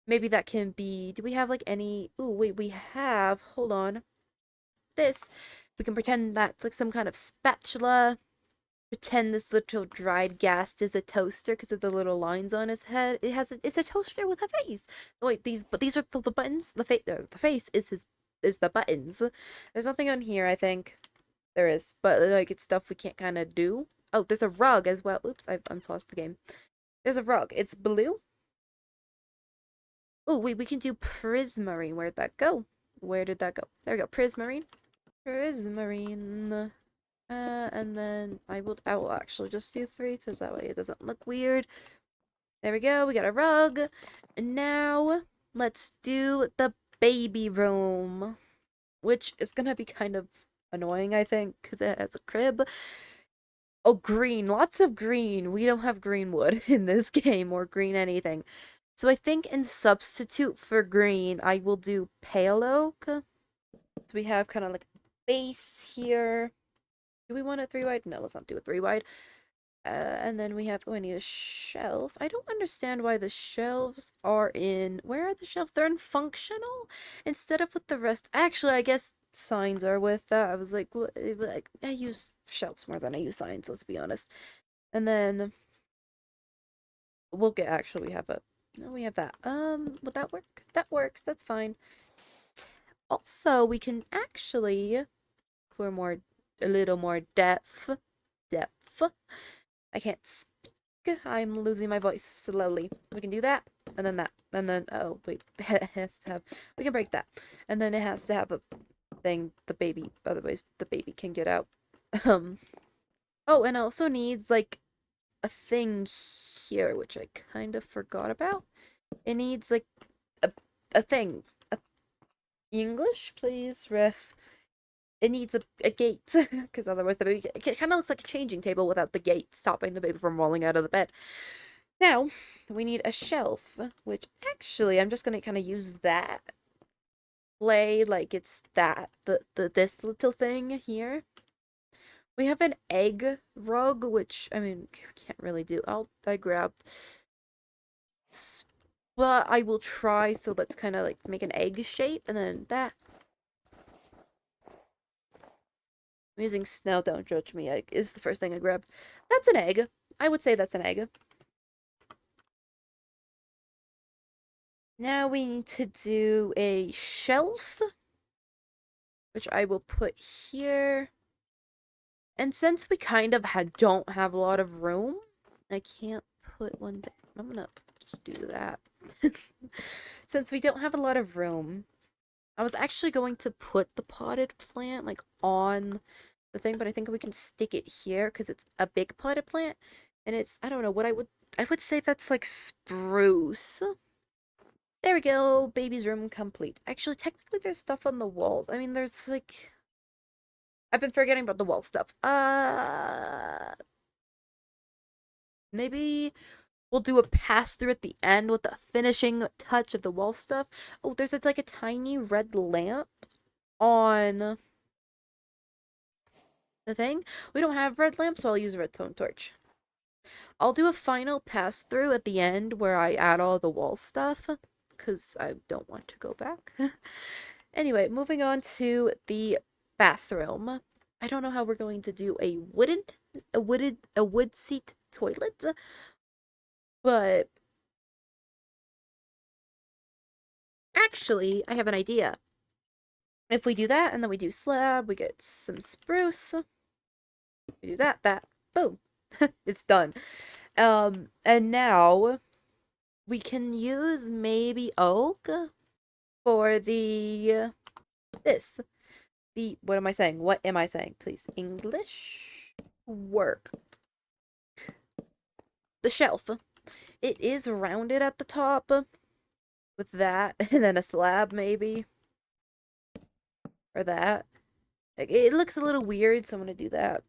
Speaker 1: Maybe that can be, do we have like any, ooh, wait, we have, hold on, this. We can pretend that's like some kind of spatula. Pretend this little dried gas is a toaster because of the little lines on his head. It's a toaster with a face. Oh, wait, these are the buttons. The face is the buttons. There's nothing on here, I think. There is, but like it's stuff we can't kind of do. Oh, there's a rug as well. Oops, I've unpaused the game. There's a rug. It's blue. Oh, wait, we can do prismarine. Where'd that go? Where did that go? There we go. Prismarine. Prismarine. And then I will actually just do 3, so that way it doesn't look weird. There we go, we got a rug. And now, let's do the baby room, which is gonna be kind of annoying, I think, because it has a crib. Oh, green, lots of green. We don't have green wood in this game, or green anything. So I think in substitute for green, I will do pale oak. So we have kind of like a base here. Do we want a 3-wide? No, let's not do a 3-wide. And then we have, oh, I need a shelf. I don't understand why the shelves are in, where are the shelves? They're in functional instead of with the rest. Actually, I guess signs are with that. I was like, what? Like, I use shelves more than I use signs, let's be honest. And then we'll get, actually, we have a, no, we have that. Would that work? That works, that's fine. Also, we can actually, for more, a little more depth, I can't speak. I'm losing my voice slowly. We can do that, and then that, and then, oh, wait, it has to have, we can break that. And then it has to have a thing, the baby, otherwise the baby can get out. Um, oh, and it also needs, like, a thing here, which I kind of forgot about. It needs, like, a, a thing. English, please, ref. It needs a gate, because otherwise the baby, it kind of looks like a changing table without the gate stopping the baby from rolling out of the bed. Now, we need a shelf, which actually I'm just gonna kind of use that play like it's that, this little thing here. We have an egg rug, which, I mean, can't really do. I grabbed, but I will try, so let's kind of like make an egg shape, and then that. I'm using snow, don't judge me, is the first thing I grabbed. That's an egg. I would say that's an egg. Now we need to do a shelf, which I will put here. And since we kind of don't have a lot of room, I can't put one there. I'm gonna just do that. Since we don't have a lot of room, I was actually going to put the potted plant, like, on the thing, but I think we can stick it here because it's a big potted plant. And it's, I don't know, I would say that's like spruce. There we go, baby's room complete. Actually, technically there's stuff on the walls. I mean, there's like, I've been forgetting about the wall stuff. Maybe we'll do a pass through at the end with the finishing touch of the wall stuff. Oh, there's like a tiny red lamp on the thing. We don't have red lamp, so I'll use a redstone torch. I'll do a final pass through at the end where I add all the wall stuff, because I don't want to go back. Anyway, moving on to the bathroom. I don't know how we're going to do a wood seat toilet, but actually, I have an idea. If we do that, and then we do slab, we get some spruce. We do that, boom. It's done. And now We can use maybe oak for this. What am I saying? What am I saying? Please. English work. The shelf. It is rounded at the top with that, and then a slab maybe. Or that. It looks a little weird, so I'm gonna do that.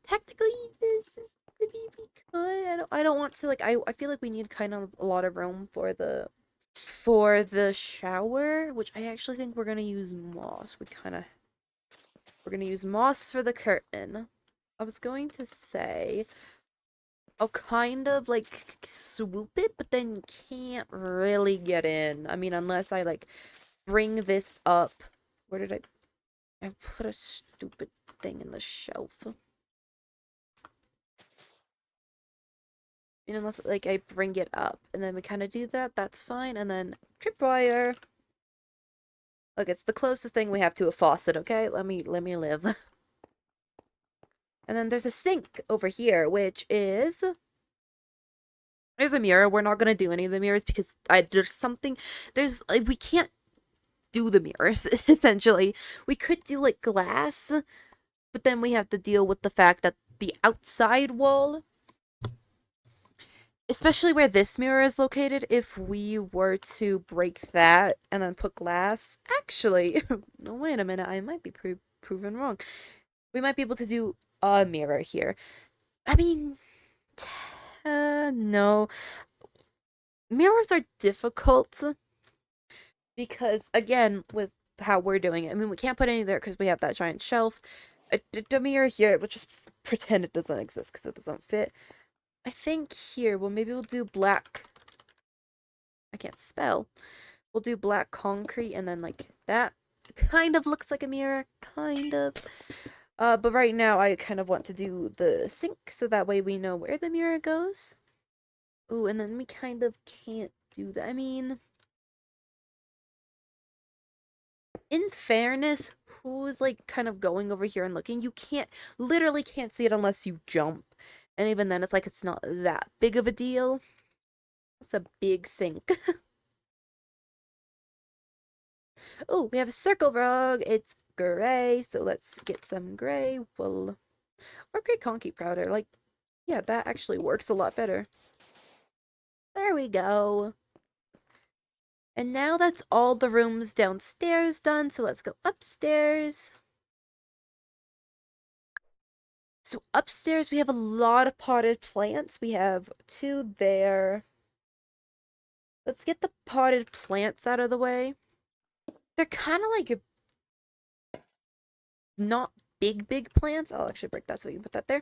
Speaker 1: Technically, this is maybe we could. I don't want to like I feel like we need kind of a lot of room for the shower, which I actually think we're gonna use moss. We're gonna use moss for the curtain. I was going to say I'll kind of like swoop it, but then you can't really get in. I mean, unless I like bring this up. Where did I put a stupid thing in the shelf. I mean, unless like I bring it up and then we kind of do that, that's fine. And then tripwire. Look, it's the closest thing we have to a faucet, okay? Let me live. And then there's a sink over here, which is there's a mirror. We're not gonna do any of the mirrors because we can't do the mirrors essentially. We could do like glass, but then we have to deal with the fact that the outside wall, especially where this mirror is located, if we were to break that and then put glass, actually, no, wait a minute, I might be proven wrong. We might be able to do a mirror here. I mean, no. Mirrors are difficult because, again, with how we're doing it, I mean, we can't put any there because we have that giant shelf. A mirror here, we'll just pretend it doesn't exist because it doesn't fit. I think here, well, maybe we'll do black. I can't spell. We'll do black concrete and then like that kind of looks like a mirror, kind of. But right now I kind of want to do the sink so that way we know where the mirror goes. Ooh, and then we kind of can't do that. I mean, in fairness, who's like kind of going over here and looking? You literally can't see it unless you jump. And even then, it's like it's not that big of a deal. It's a big sink. Oh, we have a circle rug. It's gray, so let's get some gray wool. Or gray concrete powder. Like, yeah, that actually works a lot better. There we go. And now that's all the rooms downstairs done, so let's go upstairs. So upstairs we have a lot of potted plants. We have 2 there. Let's get the potted plants out of the way. They're kind of like not big plants. I'll actually break that so we can put that there.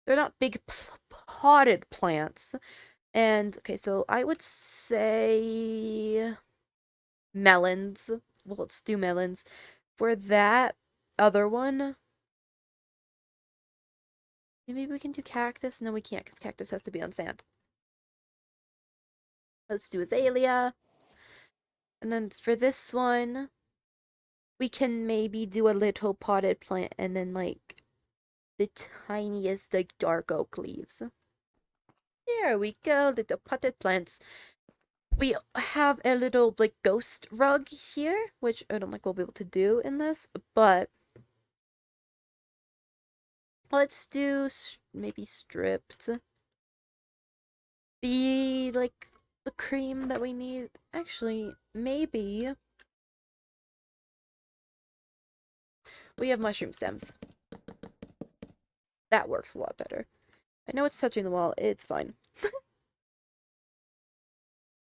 Speaker 1: They're not big potted plants. And, okay, so I would say melons. Well, let's do melons. For that other one, maybe we can do cactus. No, we can't, because cactus has to be on sand. Let's do azalea. And then for this one, we can maybe do a little potted plant and then, like, the tiniest, like, dark oak leaves. There we go, little potted plants. We have a little, like, ghost rug here, which I don't think we'll be able to do in this, but let's do maybe stripped. Be, like, the cream that we need. Actually, maybe we have mushroom stems. That works a lot better. I know it's touching the wall. It's fine.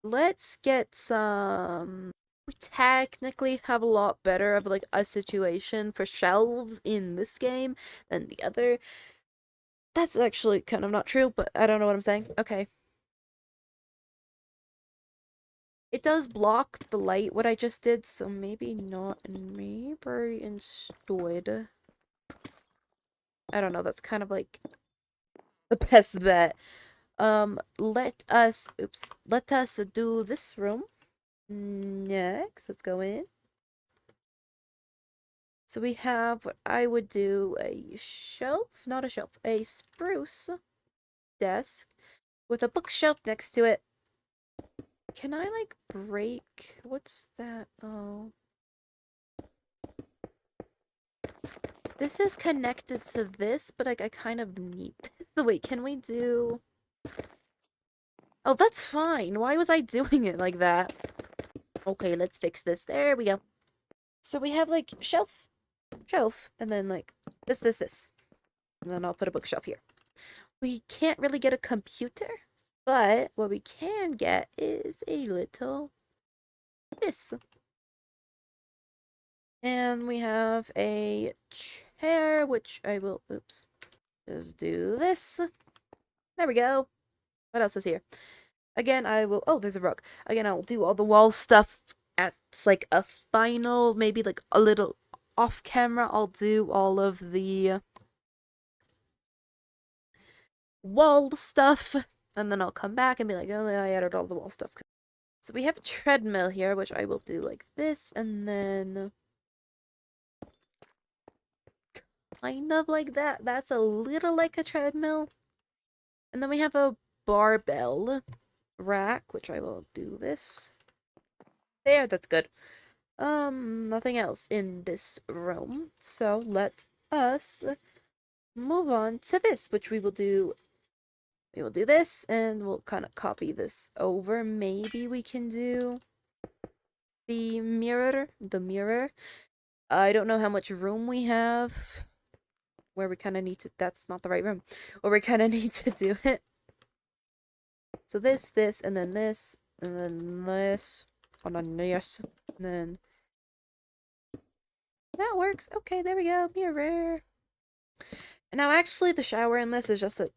Speaker 1: Let's get some... We technically have a lot better of, like, a situation for shelves in this game than the other. That's actually kind of not true, but I don't know what I'm saying. Okay. It does block the light, what I just did, so maybe not. And maybe instead... I don't know, that's kind of, like, the best bet. Let us do this room. Next, let's go in. So we have what I would do, a shelf, not a shelf, a spruce desk. with a bookshelf next to it. Can I, like, break? What's that? Oh. This is connected to this, but, like, I kind of need this. So wait, can we do... Oh, that's fine. Why was I doing it like that? Okay, let's fix this. There we go. So we have, like, shelf, and then, like, this. And then I'll put a bookshelf here. We can't really get a computer, but what we can get is a little this. And we have a chair, which I will, oops, just do this. There we go. What else is here? Again, I will, oh, there's a rug. Again, I'll do all the wall stuff at, like, a final, maybe, like, a little off camera. I'll do all of the wall stuff, and then I'll come back and be like, oh, I added all the wall stuff. So we have a treadmill here, which I will do like this, and then kind of like that. That's a little like a treadmill. And then we have a barbell rack, which I will do this. There, that's good. Nothing else in this room. So let us move on to this, which we will do. We will do this, and we'll kind of copy this over. Maybe we can do the mirror. I don't know how much room we have. Where we kind of need to, that's not the right room, where we kind of need to do it. So this, and then this, and then this, and then this, and then that works. Okay, there we go, mirror. And now actually the shower in this is just a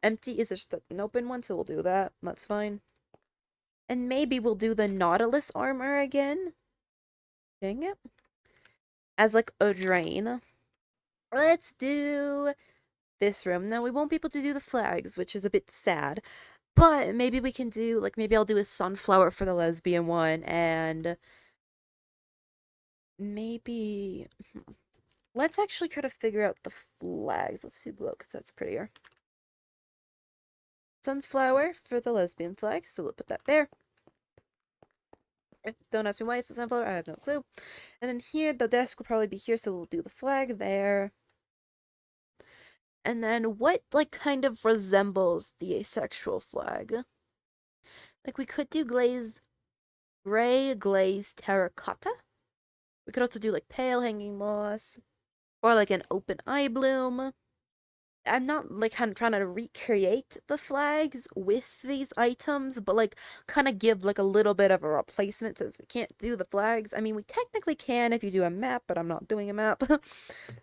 Speaker 1: empty, is just an open one, so we'll do that. That's fine. And maybe we'll do the Nautilus armor again. Dang it. As like a drain. Let's do this room. Now we won't be able to do the flags, which is a bit sad. But maybe we can do, like, maybe I'll do a sunflower for the lesbian one, and maybe... Let's actually try to figure out the flags. Let's do glow, because that's prettier. Sunflower for the lesbian flag, so we'll put that there. Don't ask me why it's a sunflower, I have no clue. And then here, the desk will probably be here, so we'll do the flag there. And then what, like, kind of resembles the asexual flag? Like, we could do gray glazed terracotta. We could also do, like, pale hanging moss. Or, like, an open eye bloom. I'm not, like, kind of trying to recreate the flags with these items, but, like, kind of give, like, a little bit of a replacement since we can't do the flags. I mean, we technically can if you do a map, but I'm not doing a map.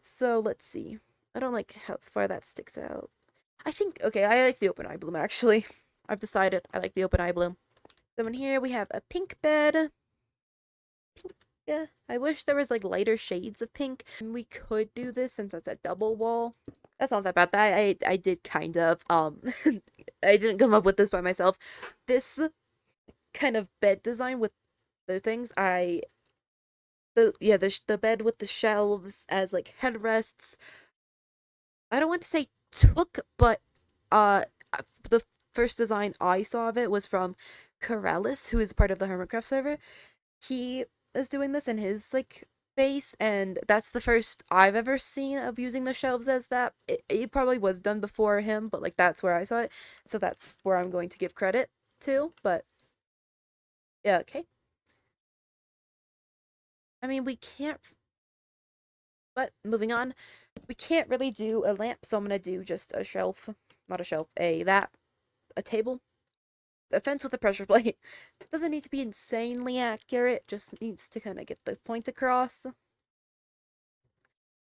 Speaker 1: So, let's see. I don't like how far that sticks out. I think, okay, I like the open eye bloom, actually. I've decided I like the open eye bloom. So in here we have a pink bed. Yeah, I wish there was, like, lighter shades of pink. We could do this since it's a double wall. That's not that bad. I did kind of, I didn't come up with this by myself. This kind of bed design with the things, the bed with the shelves as, like, headrests. I don't want to say took, but, the first design I saw of it was from Paralives, who is part of the Hermitcraft server. He is doing this in his, like, base, and that's the first I've ever seen of using the shelves as that. It probably was done before him, but, like, that's where I saw it, so that's where I'm going to give credit to. But yeah, okay. I mean, we can't, but moving on, we can't really do a lamp, so I'm gonna do just a shelf, not a shelf, a table, a fence with a pressure plate. Doesn't need to be insanely accurate, just needs to kind of get the point across.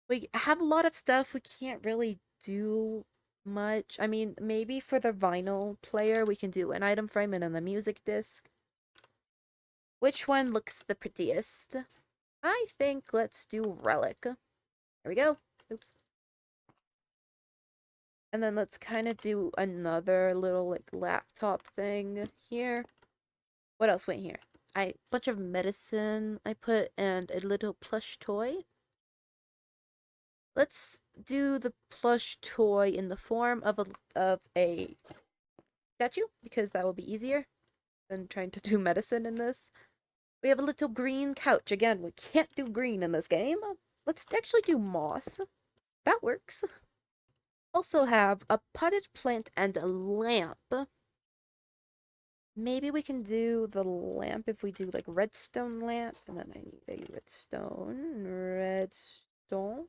Speaker 1: We have a lot of stuff, we can't really do much. I mean, maybe for the vinyl player, we can do an item frame and then the music disc. Which one looks the prettiest? I think let's do relic. There we go. Oops. And then let's kind of do another little, like, laptop thing here. What else went here? Bunch of medicine I put, and a little plush toy. Let's do the plush toy in the form of a statue because that will be easier than trying to do medicine in this. We have a little green couch. Again, we can't do green in this game. Let's actually do moss. That works. Also have a potted plant and a lamp. Maybe we can do the lamp if we do like redstone lamp. And then I need a redstone. Redstone.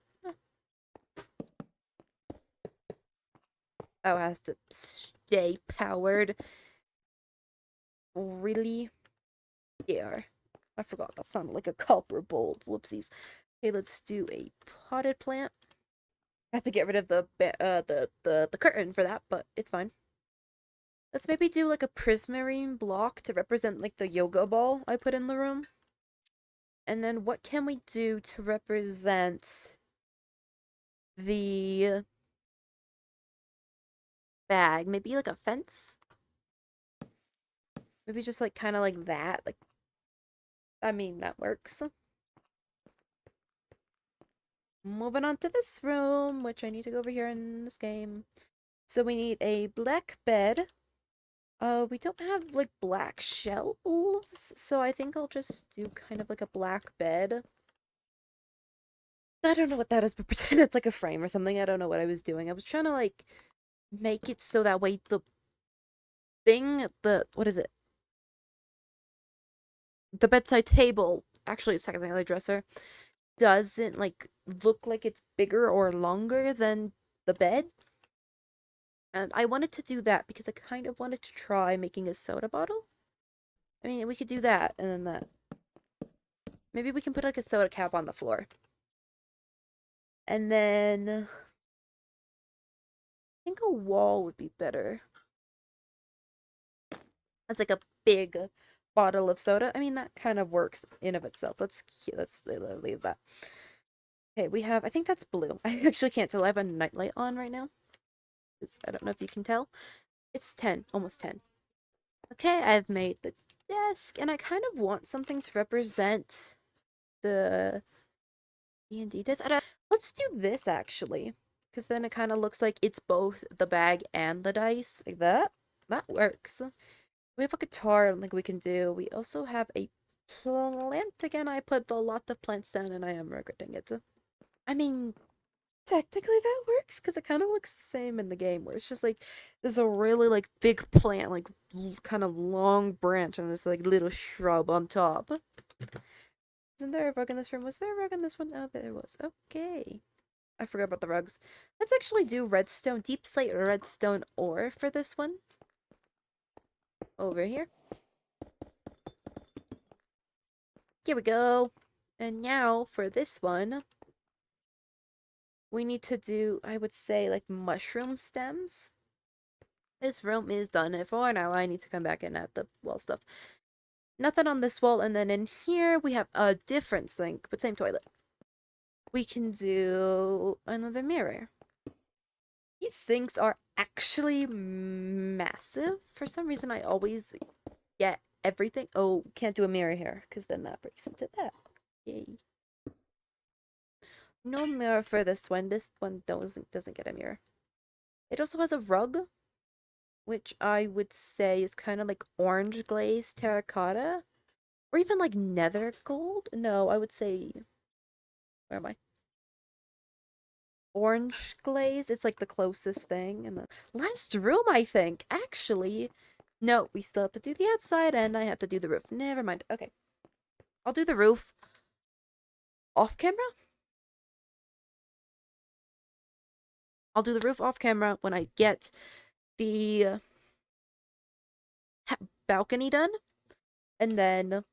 Speaker 1: Oh, it has to stay powered. Really? Yeah. I forgot. That sounded like a copper bulb. Whoopsies. Okay, let's do a potted plant. I have to get rid of the curtain for that, but it's fine. Let's maybe do like a prismarine block to represent like the yoga ball I put in the room. And then what can we do to represent the bag? Maybe like a fence? Maybe just like kind of like that. Like, I mean, that works. Moving on to this room, which I need to go over here in this game. So we need a black bed. We don't have like black shelves, so I think I'll just do kind of like a black bed. I don't know what that is, but pretend it's like a frame or something. I don't know what I was doing. I was trying to like make it so that way the thing, what is it? The bedside table, actually it's technically the dresser, doesn't like look like it's bigger or longer than the bed. And I wanted to do that because I kind of wanted to try making a soda bottle. I mean, we could do that and then that. Maybe we can put like a soda cap on the floor. And then I think a wall would be better. That's like a big bottle of soda. I mean, that kind of works in of itself. Let's leave that. Okay, we have, I think that's blue. I actually can't tell. I have a nightlight on right now. I don't know if you can tell. It's 10, almost 10. Okay, I've made the desk, and I kind of want something to represent the D&D desk. Let's do this, actually, because then it kind of looks like it's both the bag and the dice. Like that. That works. We have a guitar I don't think we can do. We also have a plant. Again, I put a lot of plants down, and I am regretting it. I mean, technically that works because it kind of looks the same in the game where it's just like there's a really like big plant like kind of long branch and this like little shrub on top. Isn't there a rug in this room? Was there a rug in this one? Oh, there was. Okay, I forgot about the rugs. Let's actually do redstone, deep slate redstone ore for this one over here. Here we go. And now for this one we need to do, I would say, like mushroom stems. This room is done for now. I need to come back in at the wall stuff. Nothing on this wall, and then in here we have a different sink, but same toilet. We can do another mirror. These sinks are actually massive. For some reason, I always get everything. Oh, can't do a mirror here, because then that breaks into that. Yay. No mirror for this one. This one doesn't get a mirror. It also has a rug, which I would say is kind of like orange glaze terracotta. Or even like nether gold? No, I would say, where am I? Orange glaze. It's like the closest thing. And the last room, I think. Actually, no, we still have to do the outside and I have to do the roof. Never mind. Okay. I'll do the roof off camera. I'll do the roof off camera when I get the balcony done. And then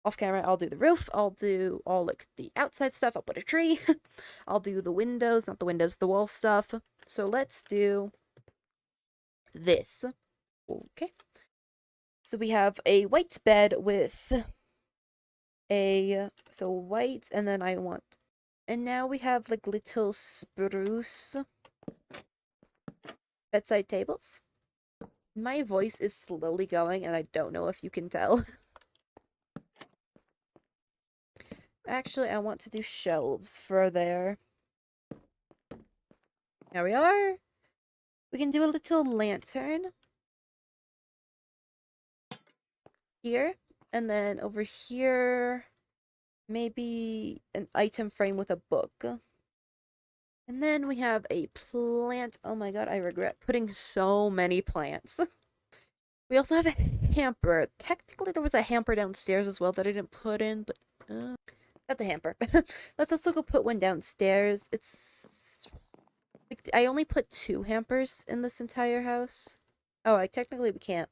Speaker 1: off camera, I'll do the roof. I'll do all like the outside stuff. I'll put a tree. I'll do the windows, not the windows, the wall stuff. So let's do this. Okay. So we have a white bed with so white, and then and now we have like little spruce bedside tables. My voice is slowly going, and I don't know if you can tell. Actually, I want to do shelves for there. There we are. We can do a little lantern here, and then over here, maybe an item frame with a book. And then we have a plant. Oh my god, I regret putting so many plants. We also have a hamper. Technically, there was a hamper downstairs as well that I didn't put in, but not the hamper. Let's also go put one downstairs. It's like, I only put 2 hampers in this entire house. Oh, technically we can't.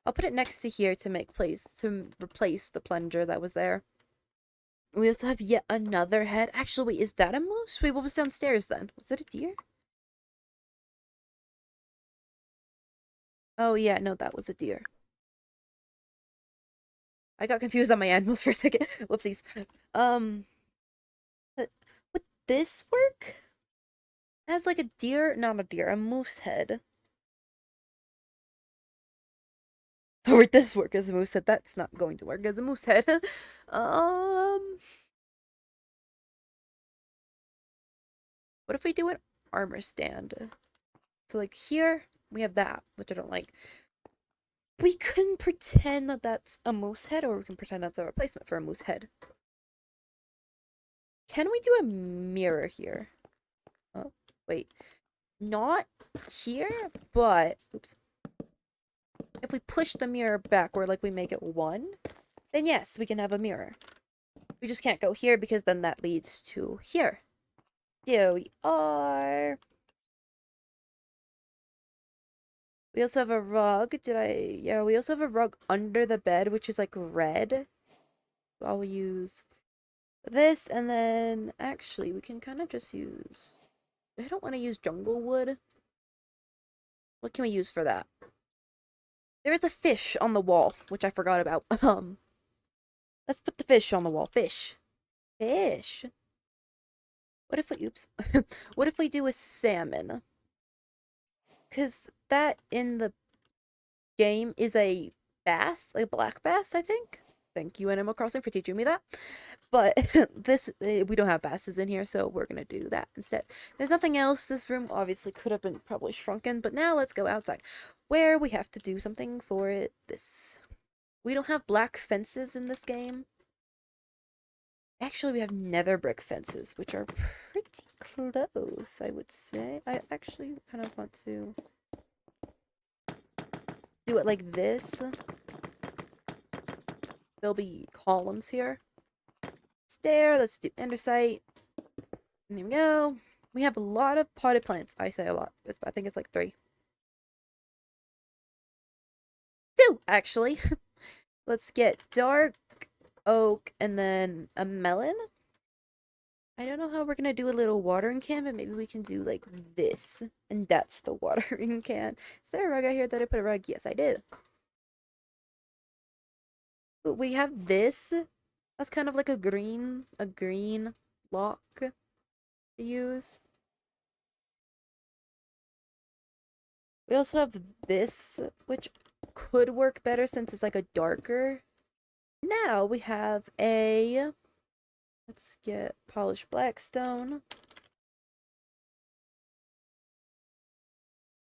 Speaker 1: I'll put it next to here to make place to replace the plunger that was there. We also have yet another head. Actually, wait, is that a moose? Wait, what was downstairs then? Was it a deer? Oh yeah, no, that was a deer. I got confused on my animals for a second. Whoopsies. But would this work? As like a deer, not a deer, a moose head. Or would this work as a moose head? That's not going to work as a moose head. um, what if we do an armor stand? So like here we have that, which I don't like. We can pretend that that's a moose head, or we can pretend that's a replacement for a moose head. Can we do a mirror here? Oh, wait. Not here, but oops. If we push the mirror back, or like we make it 1, then yes, we can have a mirror. We just can't go here because then that leads to here. There we are. We also have a rug. Yeah, we also have a rug under the bed, which is like red. I'll use this, and then actually we can kind of just use, I don't want to use jungle wood. What can we use for that? There is a fish on the wall, which I forgot about. Let's put the fish on the wall. Fish. Fish. What if we, oops. What if we do a salmon? Because that in the game is a bass, a black bass, I think. Thank you, Animal Crossing, for teaching me that. But this, we don't have basses in here, so we're gonna do that instead. There's nothing else. This room obviously could have been probably shrunken, but now let's go outside, where we have to do something for it. This. We don't have black fences in this game. Actually, we have nether brick fences, which are pretty close, I would say. I actually kind of want to do it like this. There'll be columns here. Stair, let's do andesite. And there we go. We have a lot of potted plants. I say a lot, but I think it's like 3. 2, actually. Let's get dark oak and then a melon. I don't know how we're gonna do a little watering can, but maybe we can do like this. And that's the watering can. Is there a rug out here that I put a rug? Yes, I did. But we have this. That's kind of like a green block to use. We also have this, which could work better since it's like a darker. Now we have a, let's get polished blackstone.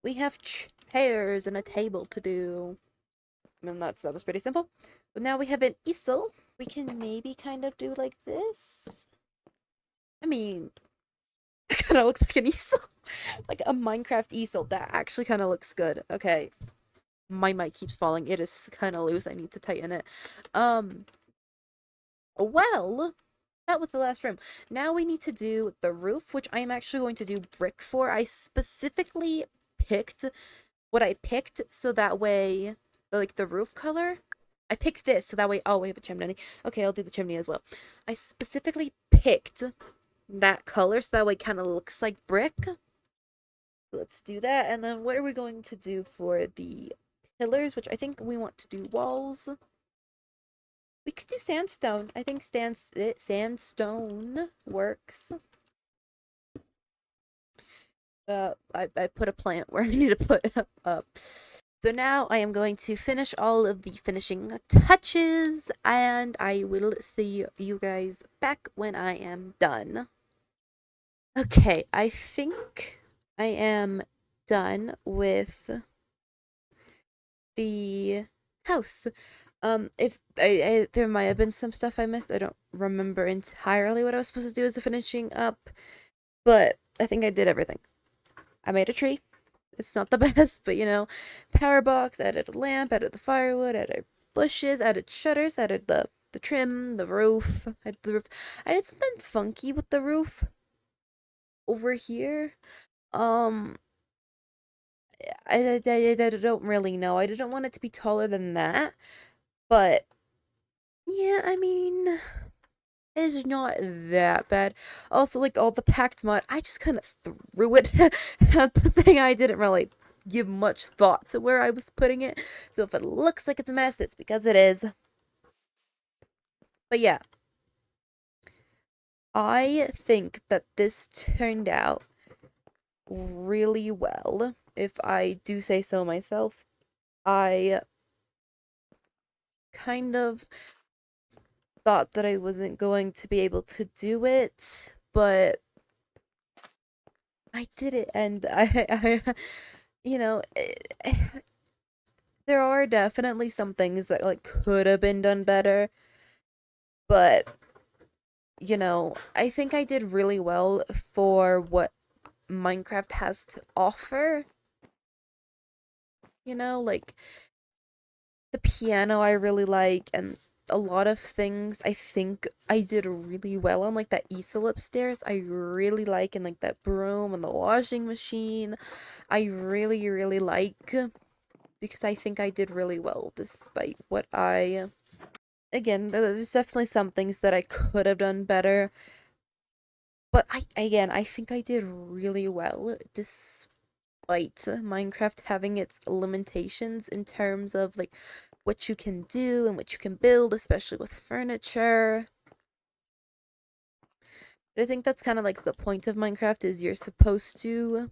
Speaker 1: We have chairs and a table to do. I mean, that was pretty simple. But now we have an easel. We can maybe kind of do like this. I mean, it kind of looks like an easel. Like a Minecraft easel. That actually kind of looks good. Okay. My mic keeps falling. It is kind of loose. I need to tighten it. Well, that was the last room. Now we need to do the roof, which I am actually going to do brick for. I specifically picked what I picked so that way, like the roof color, I picked this so that way, oh, we have a chimney. Okay, I'll do the chimney as well. I specifically picked that color so that way it kind of looks like brick. Let's do that. And then what are we going to do for the pillars, which I think we want to do walls. We could do sandstone. I think sandstone works. I put a plant where I need to put up. So now I am going to finish all of the finishing touches, and I will see you guys back when I am done. Okay, I think I am done with the house. If there might have been some stuff I missed. I don't remember entirely what I was supposed to do as a finishing up, but I think I did everything. I made a tree. It's not the best, but power box, added a lamp, added the firewood, added bushes, added shutters, added the trim, the roof. I did something funky with the roof over here. Um, I don't really know. I didn't want it to be taller than that, but yeah, I mean, it's not that bad. Also, like all the packed mud, I just kind of threw it at the thing. I didn't really give much thought to where I was putting it. So if it looks like it's a mess, it's because it is. But yeah, I think that this turned out really well, if I do say so myself. I kind of thought that I wasn't going to be able to do it, but I did it, and you know, there are definitely some things that like could have been done better, but I think I did really well for what Minecraft has to offer. Like the piano I really like, and a lot of things I think I did really well on, like that easel upstairs I really like, and like that broom and the washing machine I really really like, because I think I did really well despite what I again, there's definitely some things that I could have done better, but I think I did really well despite Minecraft having its limitations in terms of like what you can do and what you can build, especially with furniture. But I think that's kind of like the point of Minecraft, is you're supposed to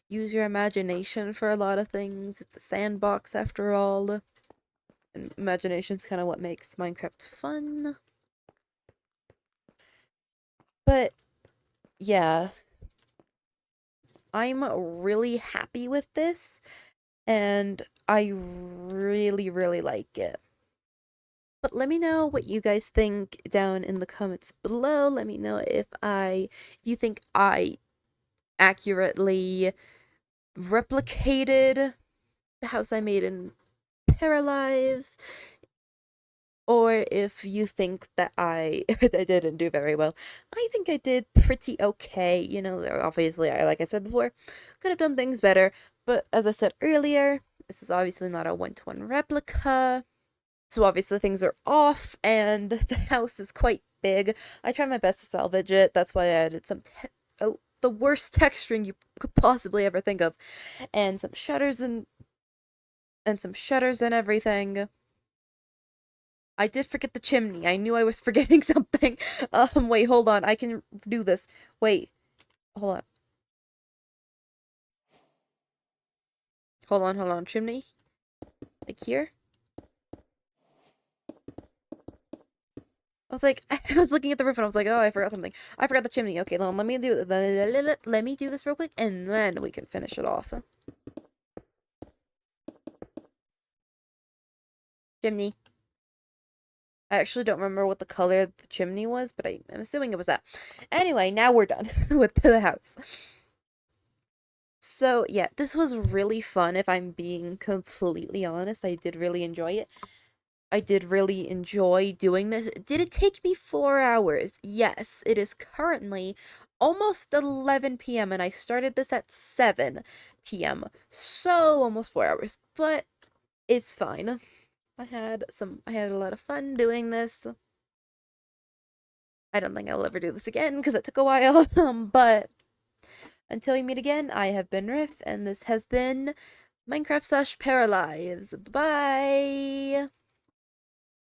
Speaker 1: use your imagination for a lot of things. It's a sandbox after all. And imagination's kind of what makes Minecraft fun. But yeah, I'm really happy with this, and I really, really like it. But let me know what you guys think down in the comments below. Let me know if you think I accurately replicated the house I made in Paralives, or if you think that I I didn't do very well. I think I did pretty okay. Obviously, like I said before, could have done things better. But as I said earlier, this is obviously not a one-to-one replica. So obviously things are off, and the house is quite big. I tried my best to salvage it. That's why I added the worst texturing you could possibly ever think of, and some shutters and some shutters and everything. I did forget the chimney. I knew I was forgetting something. Wait, hold on. I can do this. Wait, hold on. Hold on. Chimney? Like here? I was like, I was looking at the roof and I was like, oh, I forgot something. I forgot the chimney. Okay, let me do this real quick, and then we can finish it off. Chimney. I actually don't remember what the color of the chimney was, but I'm assuming it was that. Anyway, now we're done with the house. So, yeah, this was really fun, if I'm being completely honest. I did really enjoy it. I did really enjoy doing this. Did it take me 4 hours? Yes, it is currently almost 11 p.m. and I started this at 7 p.m. So, almost 4 hours, but it's fine. I had a lot of fun doing this. I don't think I'll ever do this again because it took a while. But until we meet again, I have been Riff, and this has been Minecraft/Paralives. Bye!